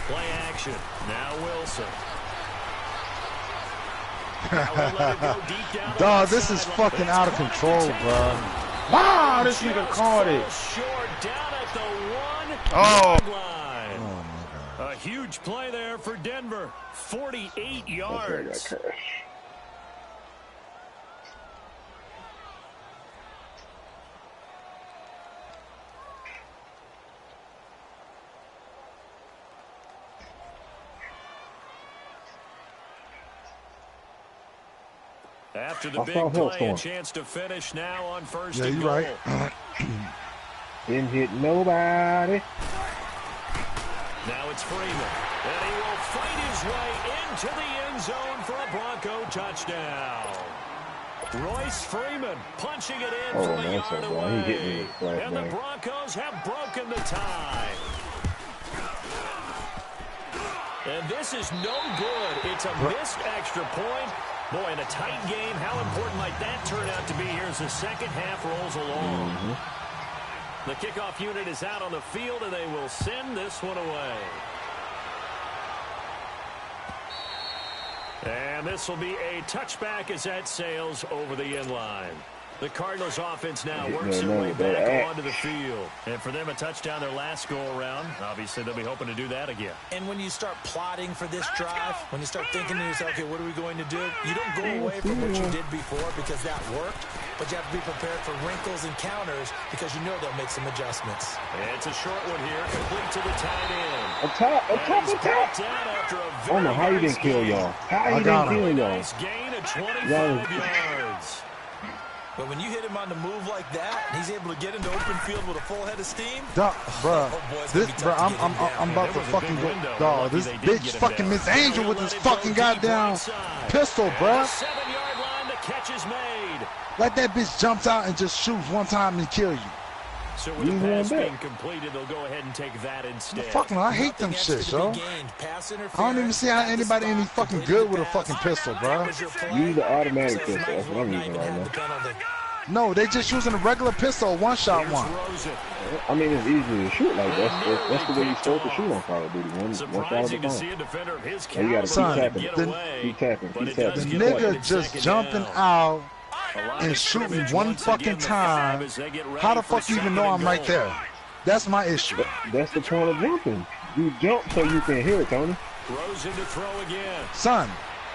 Speaker 7: Play action. Now Wilson.
Speaker 2: Dog, this is fucking out of control, bro.
Speaker 6: Wow, this nigga caught it.
Speaker 7: Short down at the 1
Speaker 6: Oh.
Speaker 7: line.
Speaker 2: Oh my God.
Speaker 7: A huge play there for Denver. 48 yards. After the big play, a chance to finish now on first and goal.
Speaker 2: Yeah, you right.
Speaker 3: Didn't hit nobody.
Speaker 7: Now it's Freeman, and he will fight his way into the end zone for a Bronco touchdown. Royce Freeman punching it in from a yard away. And the Broncos have broken the tie. And this is no good. It's a missed extra point. Boy, in a tight game, how important might that turn out to be here as the second half rolls along? The kickoff unit is out on the field, and they will send this one away. And this will be a touchback as that sails over the end line. The Cardinals offense now works their way back onto the field. And for them, a touchdown their last go-around. Obviously, they'll be hoping to do that again.
Speaker 4: And when you start plotting for this drive, when you start thinking to yourself, okay, what are we going to do? You don't go away from what you did before because that worked, but you have to be prepared for wrinkles and counters because you know they'll make some adjustments.
Speaker 7: It's a short one here, complete to the tight end.
Speaker 3: Up top. I don't know how you didn't kill y'all. How you didn't kill y'all?
Speaker 1: Gain of 25 yards.
Speaker 4: But when you hit him on the move like that, and he's able to get into open field with a full head of steam.
Speaker 2: Bro, I'm about to fucking go. Dog, this bitch fucking Miss Angel with this fucking goddamn pistol, bro.
Speaker 1: 7-yard line, the catch is made.
Speaker 2: Let that bitch jump out and just shoot one time and kill you.
Speaker 1: So with the pass being completed, they'll go ahead and take that instead.
Speaker 2: Fucking, I hate them shit, yo. I don't even see how anybody any fucking good with a fucking pistol, bro.
Speaker 3: Use the automatic pistol. That's what I'm using right now.
Speaker 2: No, they just using a regular pistol, one-shot one.
Speaker 3: I mean, it's easy to shoot like that. That's the way you're supposed to shoot on Call of Duty. One shot at a time. You gotta keep tapping.
Speaker 2: The nigga just jumping out and shooting one fucking time. How the fuck you even know I'm right there? That's my issue.
Speaker 3: That's the point of jumping. You jump so you can hear it, Tony.
Speaker 1: Rosen to throw again.
Speaker 2: Son,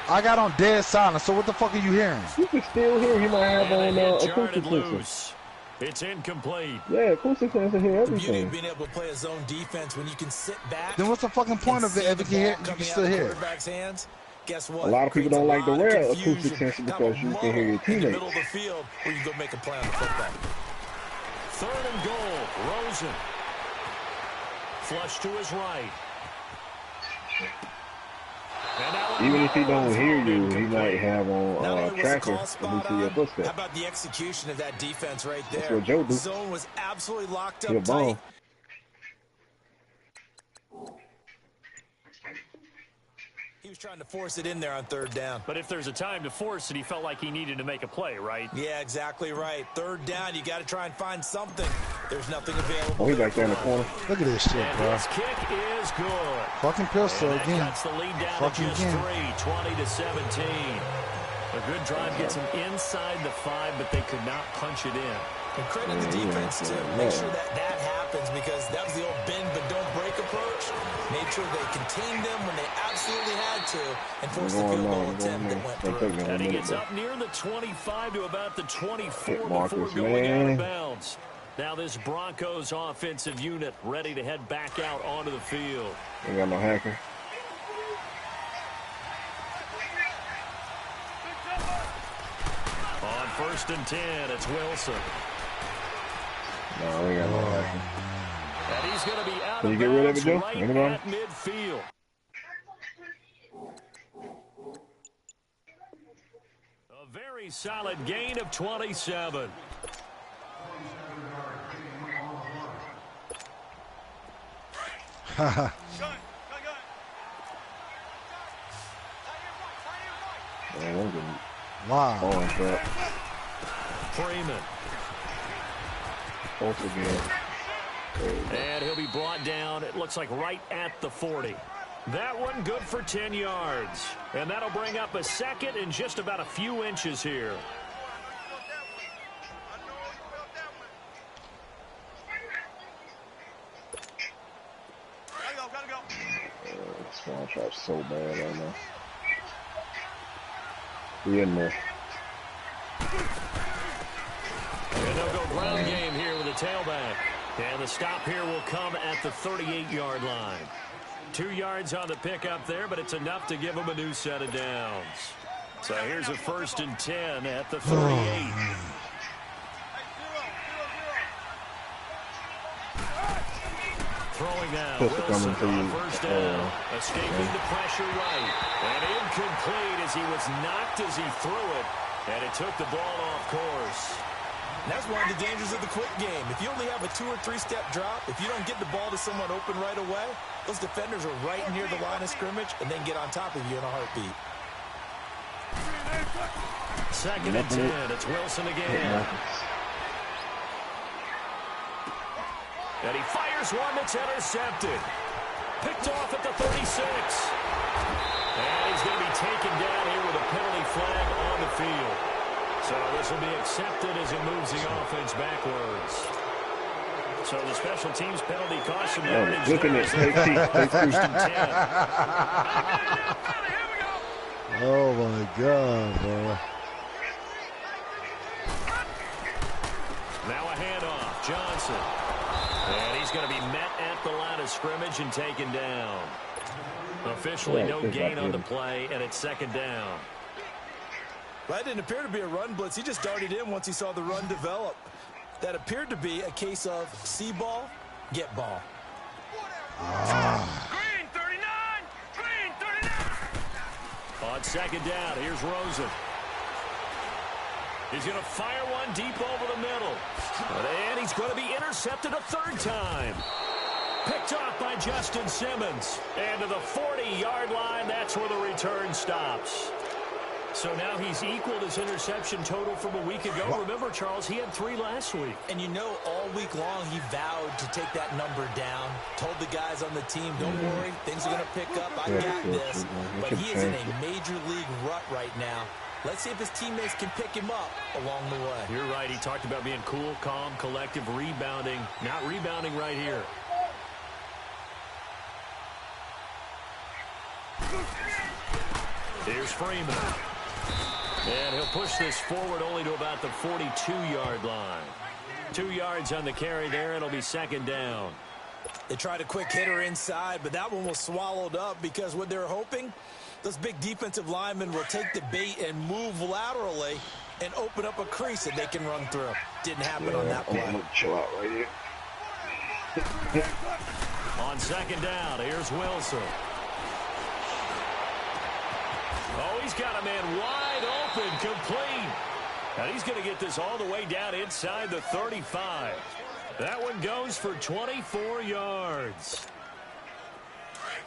Speaker 2: I got on dead silence, so what the fuck are you hearing?
Speaker 3: You can still hear. He might have on acoustic sensor.
Speaker 1: It's incomplete.
Speaker 3: Yeah, acoustic sensor hear everything.
Speaker 4: The beauty of being able to play a zone defense when you can sit back.
Speaker 2: Then what's the fucking point of it if you can still hear it?
Speaker 4: Guess what?
Speaker 3: A lot of people don't like the rare acoustic sensor because you can hear your teammates.
Speaker 4: In the middle of the field where you go make a play on the football.
Speaker 1: 3rd and goal. Rosen. Flush to his right.
Speaker 3: Even if he don't hear you, he might have on tracker when he see your footsteps.
Speaker 4: How about the execution of that defense right there?
Speaker 3: That's what Joe do.
Speaker 4: Zone was absolutely locked up
Speaker 3: tight.
Speaker 4: Ball. He was trying to force it in there on 3rd down.
Speaker 1: But if there's a time to force it, he felt like he needed to make a play, right?
Speaker 4: Yeah, exactly right. 3rd down, you got to try and find something. There's nothing available.
Speaker 3: Oh, he's back there in the corner.
Speaker 2: Look at this shit, bro.
Speaker 1: This kick is good.
Speaker 2: Fucking pistol again.
Speaker 1: That's the lead down
Speaker 2: fucking
Speaker 1: to just 3, 20-17. A good drive gets him inside the 5, but they could not punch it in.
Speaker 4: And credit the defense to make sure that happens, because that was the old bend but don't break approach. Made sure they contained them when they absolutely had to and forced the field goal attempt that went through.
Speaker 1: And he gets up near the 25 to about the 24 before going out of bounds. Now this Broncos offensive unit ready to head back out onto the field.
Speaker 3: Ain't got no hacker.
Speaker 1: On 1st and 10, it's Wilson.
Speaker 3: No, we got no hacker.
Speaker 1: And he's going to be out
Speaker 3: Can you
Speaker 1: of
Speaker 3: get rid of
Speaker 1: bounds
Speaker 3: it, Joe?
Speaker 1: right
Speaker 3: Anybody?
Speaker 1: at midfield. A very solid gain of 27.
Speaker 2: Wow.
Speaker 1: Freeman.
Speaker 3: Close again.
Speaker 1: And he'll be brought down, it looks like right at the 40. That one good for 10 yards. And that'll bring up a 2nd and just about a few inches here.
Speaker 3: Spawn trap so bad right now. He in there.
Speaker 1: And they'll go ground game here with a tailback. And the stop here will come at the 38-yard line. 2 yards on the pickup there, but it's enough to give them a new set of downs. So here's a 1st and 10 at the 38. Throwing now, Wilson on 1st down, escaping the pressure right, and incomplete as he was knocked as he threw it, and it took the ball off course.
Speaker 4: And that's one of the dangers of the quick game. If you only have a 2- or 3-step drop, if you don't get the ball to someone open right away, those defenders are right near the line of scrimmage and then get on top of you in a heartbeat.
Speaker 1: 2nd and 10, it's Wilson again. And he fires one that's intercepted. Picked off at the 36. And he's going to be taken down here with a penalty flag on the field. So this will be accepted as he moves the offense backwards. So the special teams penalty cost him yardage.
Speaker 3: Looking at
Speaker 2: Oh my God, bro.
Speaker 1: Now a handoff. Johnson. And he's going to be met at the line of scrimmage and taken down. Officially no gain on the play, and it's second down.
Speaker 4: Well, that didn't appear to be a run blitz. He just darted in once he saw the run develop. That appeared to be a case of see ball, get ball.
Speaker 5: Green 39! Green 39!
Speaker 1: On second down, here's Rosen. He's going to fire one deep over the middle. And he's going to be intercepted a third time. Picked off by Justin Simmons. And to the 40-yard line, that's where the return stops. So now he's equaled his interception total from a week ago. Remember, Charles, he had 3 last week.
Speaker 4: And you know, all week long, he vowed to take that number down. Told the guys on the team, don't worry, things are going to pick up. I got this. But he is in a major league rut right now. Let's see if his teammates can pick him up along the way.
Speaker 1: You're right. He talked about being cool, calm, collective, rebounding. Not rebounding right here. Here's Freeman. And he'll push this forward only to about the 42-yard line. 2 yards on the carry there. It'll be second down.
Speaker 4: They tried a quick hitter inside, but that one was swallowed up because what they're hoping, those big defensive linemen will take the bait and move laterally and open up a crease that they can run through. Didn't happen on that play.
Speaker 3: Chill out right here.
Speaker 1: On second down, here's Wilson. Oh, he's got a man wide open, complete. And he's going to get this all the way down inside the 35. That one goes for 24 yards.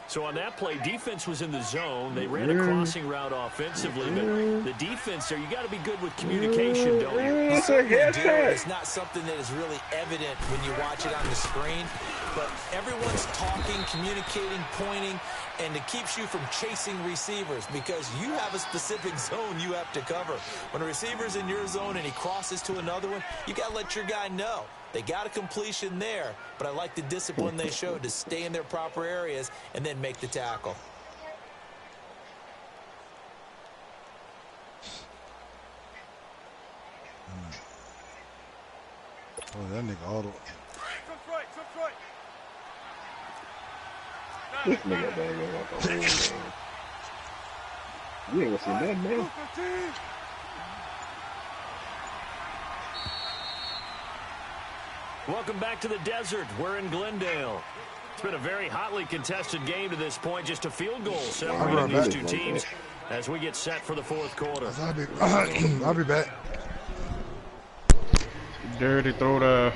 Speaker 1: So on that play, defense was in the zone. They ran a crossing route offensively, but the defense there, you got to be good with communication, don't you?
Speaker 4: It's not something that is really evident when you watch it on the screen, but everyone's talking, communicating, pointing, and it keeps you from chasing receivers because you have a specific zone you have to cover. When a receiver's in your zone and he crosses to another one, you got to let your guy know. They got a completion there, but I like the discipline they showed to stay in their proper areas and then make the tackle.
Speaker 2: Oh, that nigga all the...
Speaker 3: This nigga bang like a whole game. You ain't gonna see that, man.
Speaker 1: Welcome back to the desert. We're in Glendale. It's been a very hotly contested game to this point. Just a field goal separating these two teams as we get set for the fourth quarter.
Speaker 2: I'll be back.
Speaker 6: Dirty throw the...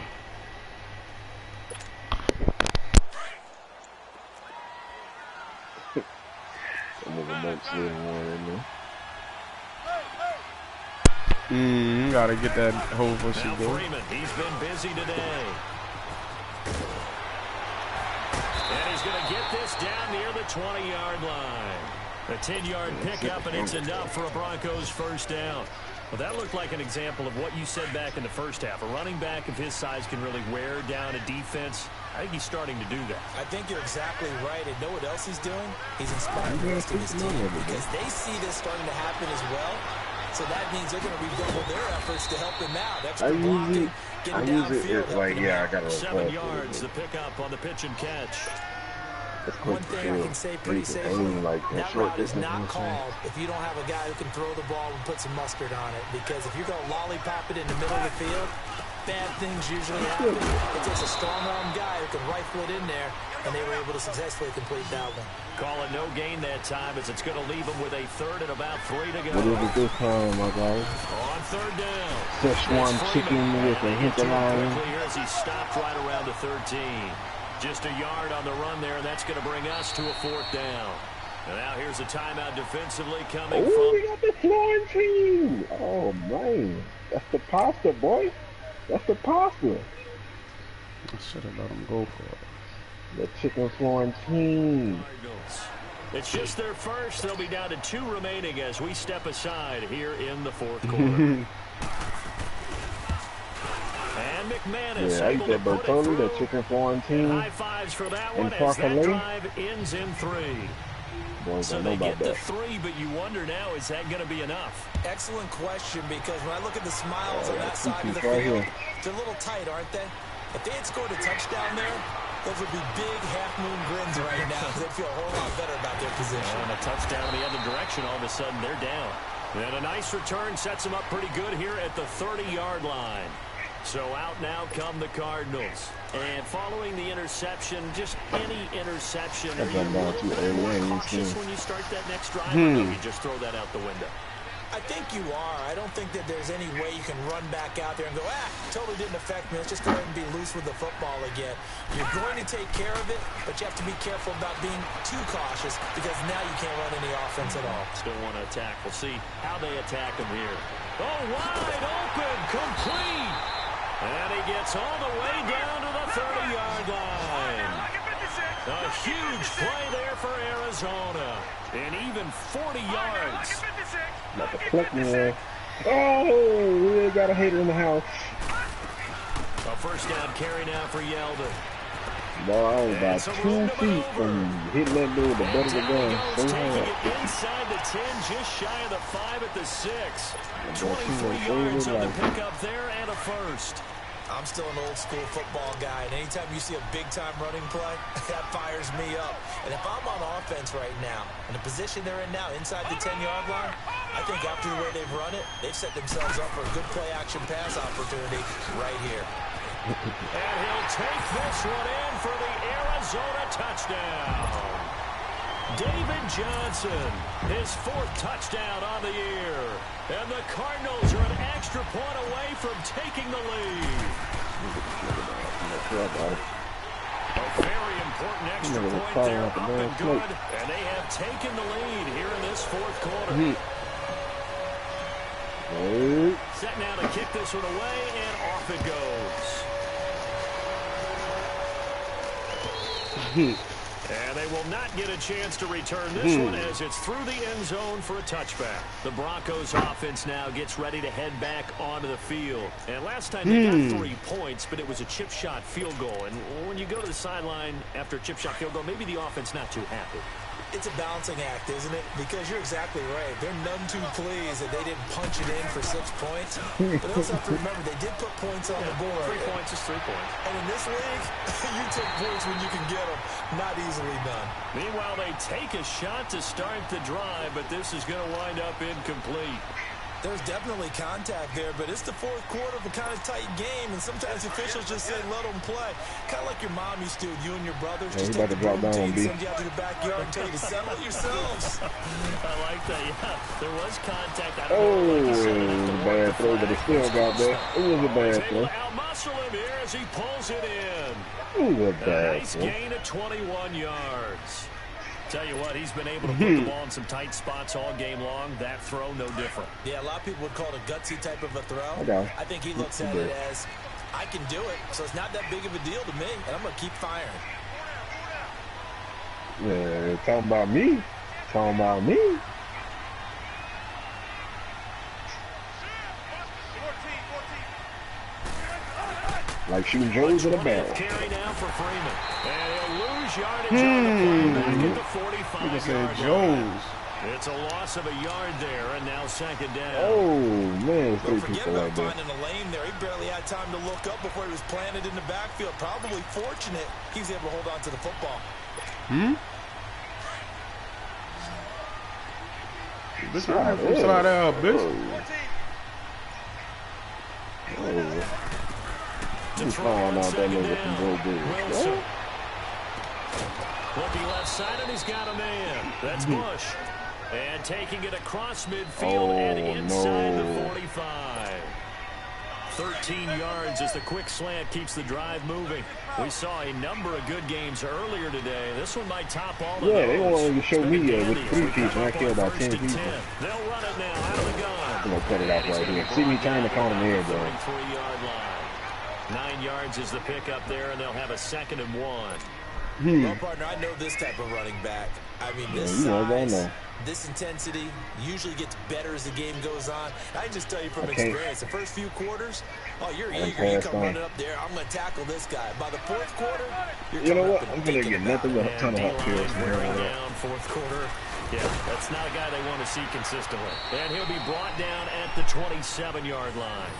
Speaker 6: Gotta get that hole for some goal.
Speaker 1: Freeman, he's been busy today. And he's going to get this down near the 20-yard line. A 10-yard pickup, and it's enough for a Broncos first down. Well, that looked like an example of what you said back in the first half. A running back of his size can really wear down a defense. I think he's starting to do that.
Speaker 4: I think you're exactly right. And know what else he's doing? He's inspiring the rest of his team because they see this starting to happen as well. So that means they're going to redouble their efforts to help him out. Extra blocking, getting downfield.
Speaker 3: Like, yeah, I got to
Speaker 1: 7 yards, the pickup on the pitch and catch.
Speaker 4: One thing I can say pretty safely, that route is not called if you don't have a guy who can throw the ball and put some mustard on it. Because if you're going to lollipop it in the middle of the field, bad things usually happen. It takes a strong-arm guy who can rifle it in there, and they were able to successfully complete that one.
Speaker 1: Call it no gain that time as it's going to leave them with a third and about 3 to go.
Speaker 3: What is it this time, my guys?
Speaker 1: On third down.
Speaker 3: Szechuan chicken with a hint of lime.
Speaker 1: Here as he stopped right around the 13. Just a yard on the run there, and that's going to bring us to a fourth down. And now here's a timeout defensively coming from...
Speaker 3: Oh, we got the Florentine. Oh, man. That's the pasta, boy. That's the pasta.
Speaker 6: I should have let him go for it.
Speaker 3: The chicken Florentine.
Speaker 1: It's just their first. They'll be down to 2 remaining as we step aside here in the fourth quarter. And McManus.
Speaker 3: Yeah, I eat that Bertoli, that chicken Florentine.
Speaker 1: High fives for that one as that drive ends in 3.
Speaker 3: Boys,
Speaker 1: so they get the 3, but you wonder now, is that going to be enough?
Speaker 4: Excellent question, because when I look at the smiles on that side of the field, they're a little tight, aren't they? If they had scored a touchdown there, Those would be big half-moon grins right now. They'd feel a whole lot better about their position.
Speaker 1: And a touchdown in the other direction, all of a sudden they're down. And a nice return sets them up pretty good here at the 30-yard line. So out now come the Cardinals. And following the interception, just any interception, are you a little bit more cautious when you start that next drive? Or do you just throw that out the window?
Speaker 4: I think you are. I don't think that there's any way you can run back out there and go, totally didn't affect me. Let's just go ahead and be loose with the football again. You're going to take care of it, but you have to be careful about being too cautious because now you can't run any offense at all.
Speaker 1: Still want to attack. We'll see how they attack him here. Oh, wide open, complete. And he gets all the way down to the 30-yard line. A huge play there for Arizona. And even 40 yards.
Speaker 3: Like a pluck man. Oh, we really got a hater in the house.
Speaker 1: A first down carry now for Yeldon.
Speaker 3: Boy, I was about 2 feet from hitting that dude with the butt of the gun.
Speaker 1: Taking it inside the 10, just shy of the 5 at the 6. 23 yards on the pickup there and a first.
Speaker 4: I'm still an old-school football guy, and anytime you see a big-time running play, that fires me up. And if I'm on offense right now, in the position they're in now, inside the 10-yard line, I think after the way they've run it, they've set themselves up for a good play-action pass opportunity right here.
Speaker 1: And he'll take this one in for the Arizona touchdown. David Johnson, his 4th touchdown on the year. And the Cardinals are an extra point away from taking the lead. A very important extra point there, up and good. And they have taken the lead here in this 4th quarter. Set now to kick this one away, and off it goes. And they will not get a chance to return this one as it's through the end zone for a touchback. The Broncos offense now gets ready to head back onto the field. And last time they got 3 points, but it was a chip shot field goal. And when you go to the sideline after a chip shot field goal, maybe the offense not too happy.
Speaker 4: It's a balancing act, isn't it? Because you're exactly right. They're none too pleased that they didn't punch it in for 6 points. But they also have to remember they did put points on the board.
Speaker 1: 3 points is 3 points.
Speaker 4: And in this league, you take points when you can get them. Not easily done.
Speaker 1: Meanwhile, they take a shot to start the drive, but this is going to wind up incomplete.
Speaker 4: There's definitely contact there, but it's the 4th quarter of a kind of tight game, and sometimes officials just say, let them play. Kind of like your mom used to, you and your brothers. Just take the broom team, send you out to the backyard and tell you to settle it yourselves.
Speaker 1: I like that, yeah. There was contact.
Speaker 3: Oh, it was a bad throw, but it still got there. It was a bad throw.
Speaker 1: Out-muscle him here as he pulls it in.
Speaker 3: It was a bad
Speaker 1: throw. Nice gain of 21 yards. Tell you what, he's been able to put the ball in some tight spots all game long. That throw, no different.
Speaker 4: Yeah, a lot of people would call it a gutsy type of a throw.
Speaker 3: Okay.
Speaker 4: I think he looks at it as, I can do it, so it's not that big of a deal to me, and I'm going to keep firing.
Speaker 3: Yeah, talking about me. Talking about me. Like shooting Jones in a barrel.
Speaker 1: Carry now for Freeman. And he'll lose yardage on the play back at the 45-yard line. It's a loss of a yard there, and now 2nd down.
Speaker 3: Oh, man.
Speaker 4: Don't forget about finding a lane there. He barely had time to look up before he was planted in the backfield. Probably fortunate he was able to hold on to the football.
Speaker 6: This right from slide out, bitch.
Speaker 3: You find out that nigga can go big.
Speaker 1: Looking left side, and he's got a man. That's Bush. And taking it across midfield and inside the 45. 13 yards as the quick slant keeps the drive moving. We saw a number of good games earlier today. This one might top all of those.
Speaker 3: Yeah, they wanted to show me with 3 people, and I care about 10 people.
Speaker 1: They'll run it now out of the gun.
Speaker 3: I'm going to cut it out right here. See me trying to count him here, bro.
Speaker 1: 33-yard line. 9 yards is the pickup there, and they'll have a 2nd and 1.
Speaker 4: Well, partner, I know this type of running back. I mean, this size, this intensity usually gets better as the game goes on. I can just tell you from experience, the first few quarters, you're eager. You come running up there, I'm going to tackle this guy. By the 4th quarter, you're
Speaker 3: you know what? I'm going to get nothing but a ton of help here.
Speaker 1: Wearing down 4th quarter. Yeah, that's not a guy they want to see consistently. And he'll be brought down at the 27-yard line.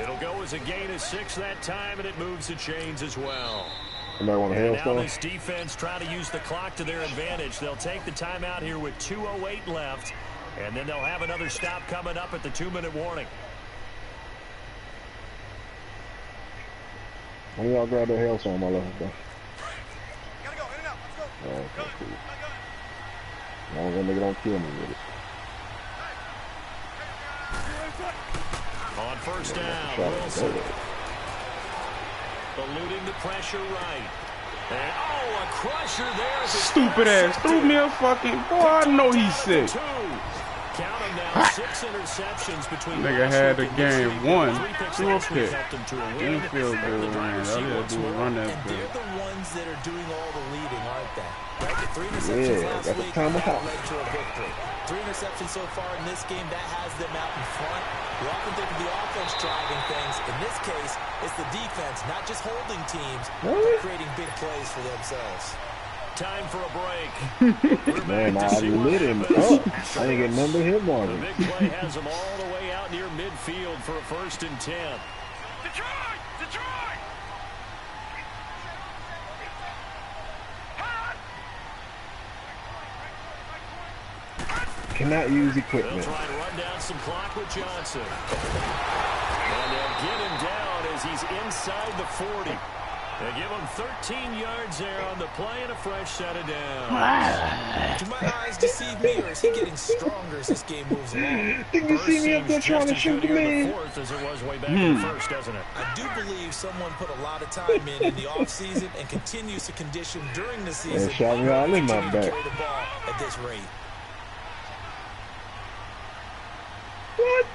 Speaker 1: It'll go as a gain of 6 that time, and it moves the chains as well.
Speaker 3: Somebody want a hailstorm?
Speaker 1: Now this defense trying to use the clock to their advantage. They'll take the timeout here with 2:08 left, and then they'll have another stop coming up at the 2-minute warning.
Speaker 3: When y'all grab that hailstorm, my love, bro.
Speaker 5: Gotta go, in and out, let's go.
Speaker 3: Oh, okay, cool. As long as that nigga don't kill me with it.
Speaker 1: On first down, Wilson. Eluding the pressure right. And, oh, a crusher there.
Speaker 6: Stupid ass. Threw me a fucking... Boy, I know he's sick.
Speaker 1: Count him now. 6 interceptions between
Speaker 6: nigga had the game won. Threw a pick. Didn't feel good, man. All you gotta do is run that
Speaker 4: and
Speaker 6: pick.
Speaker 4: they're the ones that are doing all the leading, aren't they? Right? The 3 interceptions last week that led to a victory. 3 interceptions so far in this game, that has them out in front. We often think of the offense driving things. In this case, it's the defense, not just holding teams, but creating big plays for themselves.
Speaker 1: Time for a break.
Speaker 3: Man, I lit him up. I ain't get number hit mark.
Speaker 1: The big play has them all the way out near midfield for a 1st and 10.
Speaker 5: Detroit! Detroit!
Speaker 3: Cannot use
Speaker 1: They'll
Speaker 3: equipment.
Speaker 1: try and run down some clock with Johnson. And they'll get him down as he's inside the 40. They give him 13 yards there on the play and a fresh set of downs.
Speaker 4: Do my eyes deceive me, or is he getting stronger as this game moves along?
Speaker 3: Didn't you see me up there trying to shoot the man?
Speaker 1: Fourth as it was way back in first, doesn't it?
Speaker 4: I do believe someone put a lot of time in the offseason and continues to condition during the season.
Speaker 3: Shot me all in my
Speaker 4: continue to
Speaker 3: back.
Speaker 4: carry the ball at this rate.
Speaker 3: What?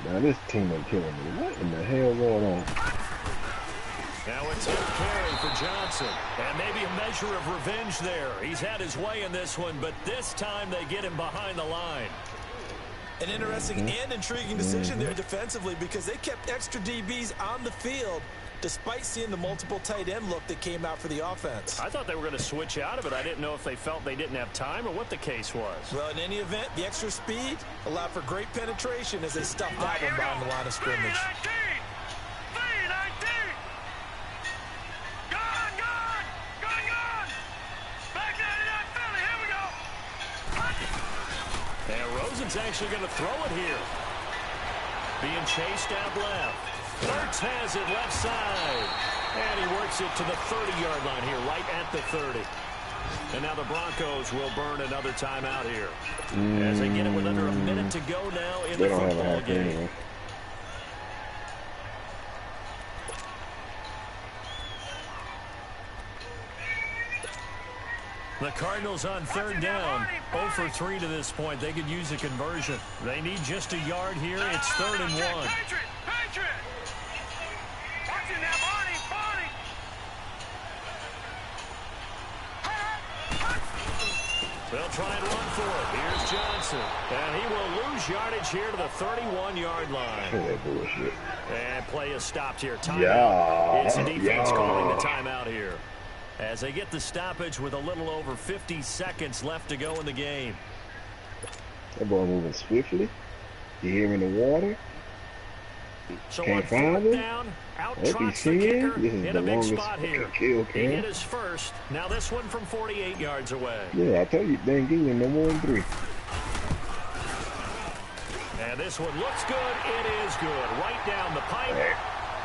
Speaker 3: Now this team ain't killing me. What in the hell going on?
Speaker 1: Now it's a carry for Johnson. And maybe a measure of revenge there. He's had his way in this one, but this time they get him behind the line.
Speaker 4: An interesting and intriguing decision there defensively, because they kept extra DBs on the field despite seeing the multiple tight end look that came out for the offense.
Speaker 1: I thought they were going to switch out of it. I didn't know if they felt they didn't have time or what the case was.
Speaker 4: Well, in any event, the extra speed allowed for great penetration as they stuffed that one behind the line of scrimmage.
Speaker 1: And Rosen's actually going to throw it here. Being chased out left. Ertz has it left side. And he works it to the 30-yard line here, right at the 30. And now the Broncos will burn another timeout here. As they get it with under a minute to go now in the football game.
Speaker 3: Anyway.
Speaker 1: The Cardinals on 3rd down, 0 for 3 to this point. They could use a conversion. They need just a yard here. It's 3rd and 1. They'll try and run for it. Here's Johnson. And he will lose yardage here to the 31-yard line.
Speaker 3: That bullshit.
Speaker 1: And play is stopped here. Timeout.
Speaker 3: Yeah.
Speaker 1: It's the defense calling the timeout here. As they get the stoppage with a little over 50 seconds left to go in the game.
Speaker 3: That ball moving swiftly. You hear him in the water.
Speaker 1: So
Speaker 3: Can't
Speaker 1: on
Speaker 3: find
Speaker 1: 4th
Speaker 3: him.
Speaker 1: down, out
Speaker 3: Hope he's
Speaker 1: trots the
Speaker 3: seeing.
Speaker 1: kicker
Speaker 3: This is
Speaker 1: in
Speaker 3: the
Speaker 1: a big
Speaker 3: longest
Speaker 1: spot here.
Speaker 3: kill
Speaker 1: He hit
Speaker 3: cam.
Speaker 1: his first. Now this one from 48 yards away.
Speaker 3: Yeah, I tell you, they ain't giving him no more than 3.
Speaker 1: And this one looks good. It is good. Right down the pipe.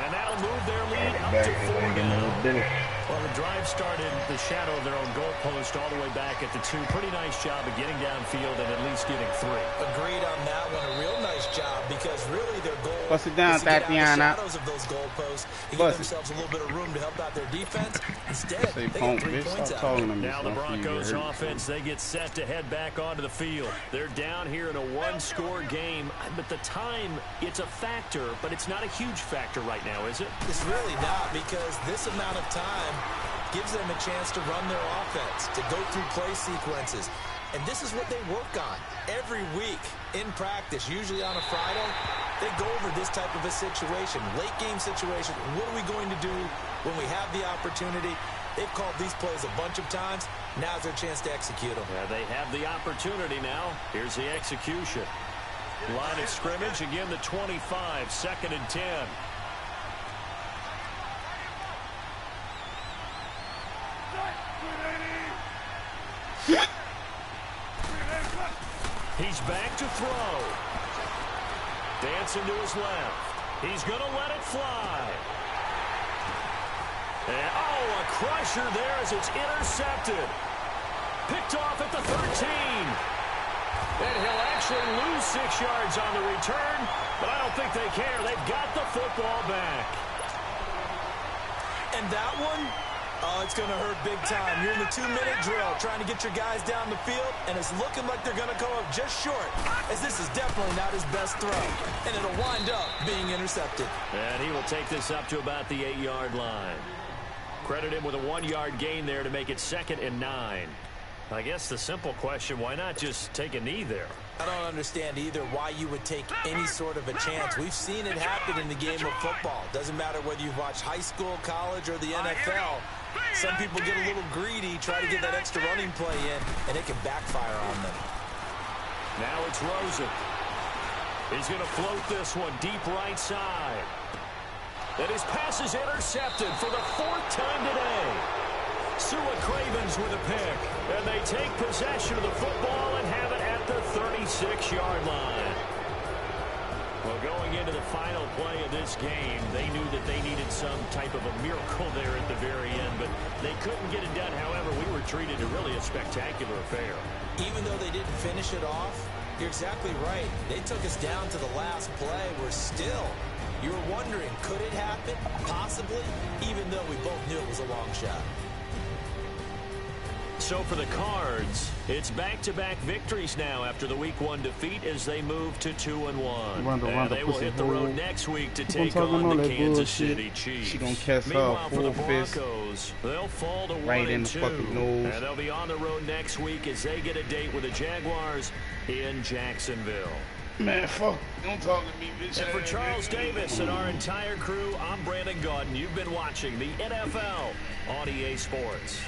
Speaker 1: And that'll move their lead up to 4 now. Well, the drive started in the shadow of their own goalpost all the way back at the 2. Pretty nice job of getting downfield and at least getting 3.
Speaker 4: Agreed on that one. A real nice job, because really their goal
Speaker 6: Bust it down,
Speaker 4: is to get out of the
Speaker 6: Tatiana.
Speaker 4: shadows of those goalposts and give themselves a little bit of room to help out their defense. Instead, they get 3 points out of it.
Speaker 1: Now the Broncos offense, they get set to head back onto the field. They're down here in a 1-score game, but the time, it's a factor, but it's not a huge factor right now, is it?
Speaker 4: It's really not, because this amount of time gives them a chance to run their offense, to go through play sequences. And this is what they work on every week in practice, usually on a Friday. They go over this type of a situation, late game situation. What are we going to do when we have the opportunity? They've called these plays a bunch of times. Now's their chance to execute them.
Speaker 1: Yeah, they have the opportunity now. Here's the execution. Line of scrimmage, again the 25, 2nd and 10. He's back to throw. Dancing to his left. He's going to let it fly. And, oh, a crusher there as it's intercepted. Picked off at the 13. And he'll actually lose 6 yards on the return, but I don't think they care. They've got the football back.
Speaker 4: And that one, oh, it's going to hurt big time. You're in the 2-minute drill trying to get your guys down the field, and it's looking like they're going to come up just short, as this is definitely not his best throw. And it'll wind up being intercepted.
Speaker 1: And he will take this up to about the 8-yard line. Credit him with a 1-yard gain there to make it 2nd and 9. I guess the simple question, why not just take a knee there?
Speaker 4: I don't understand either why you would take any sort of a chance. We've seen it happen in the game of football. Doesn't matter whether you've watched high school, college, or the NFL. Some people get a little greedy, try to get that extra running play in, and it can backfire on them.
Speaker 1: Now it's Rosen. He's going to float this one deep right side. And his pass is intercepted for the 4th time today. Sua Cravens with a pick. And they take possession of the football and have it at the 36-yard line. Well, going into the final play of this game, they knew that they needed some type of a miracle there at the very end, but they couldn't get it done. However, we were treated to really a spectacular affair.
Speaker 4: Even though they didn't finish it off, you're exactly right. They took us down to the last play. We're still, you were wondering, could it happen? Possibly, even though we both knew it was a long shot.
Speaker 1: So for the Cards, it's back-to-back victories now after the Week 1 defeat as they move to 2-1. And they will hit the road next week to take on the Kansas City Chiefs.
Speaker 6: She gonna catch her
Speaker 1: Meanwhile, for the
Speaker 6: full fist
Speaker 1: Broncos, they'll fall to
Speaker 6: right in the
Speaker 1: 1-2.
Speaker 6: fucking nose.
Speaker 1: And they'll be on the road next week as they get a date with the Jaguars in Jacksonville.
Speaker 6: Man, fuck. Don't talk to me, bitch.
Speaker 1: And for Charles Davis and our entire crew, I'm Brandon Gaudin. You've been watching the NFL on EA Sports.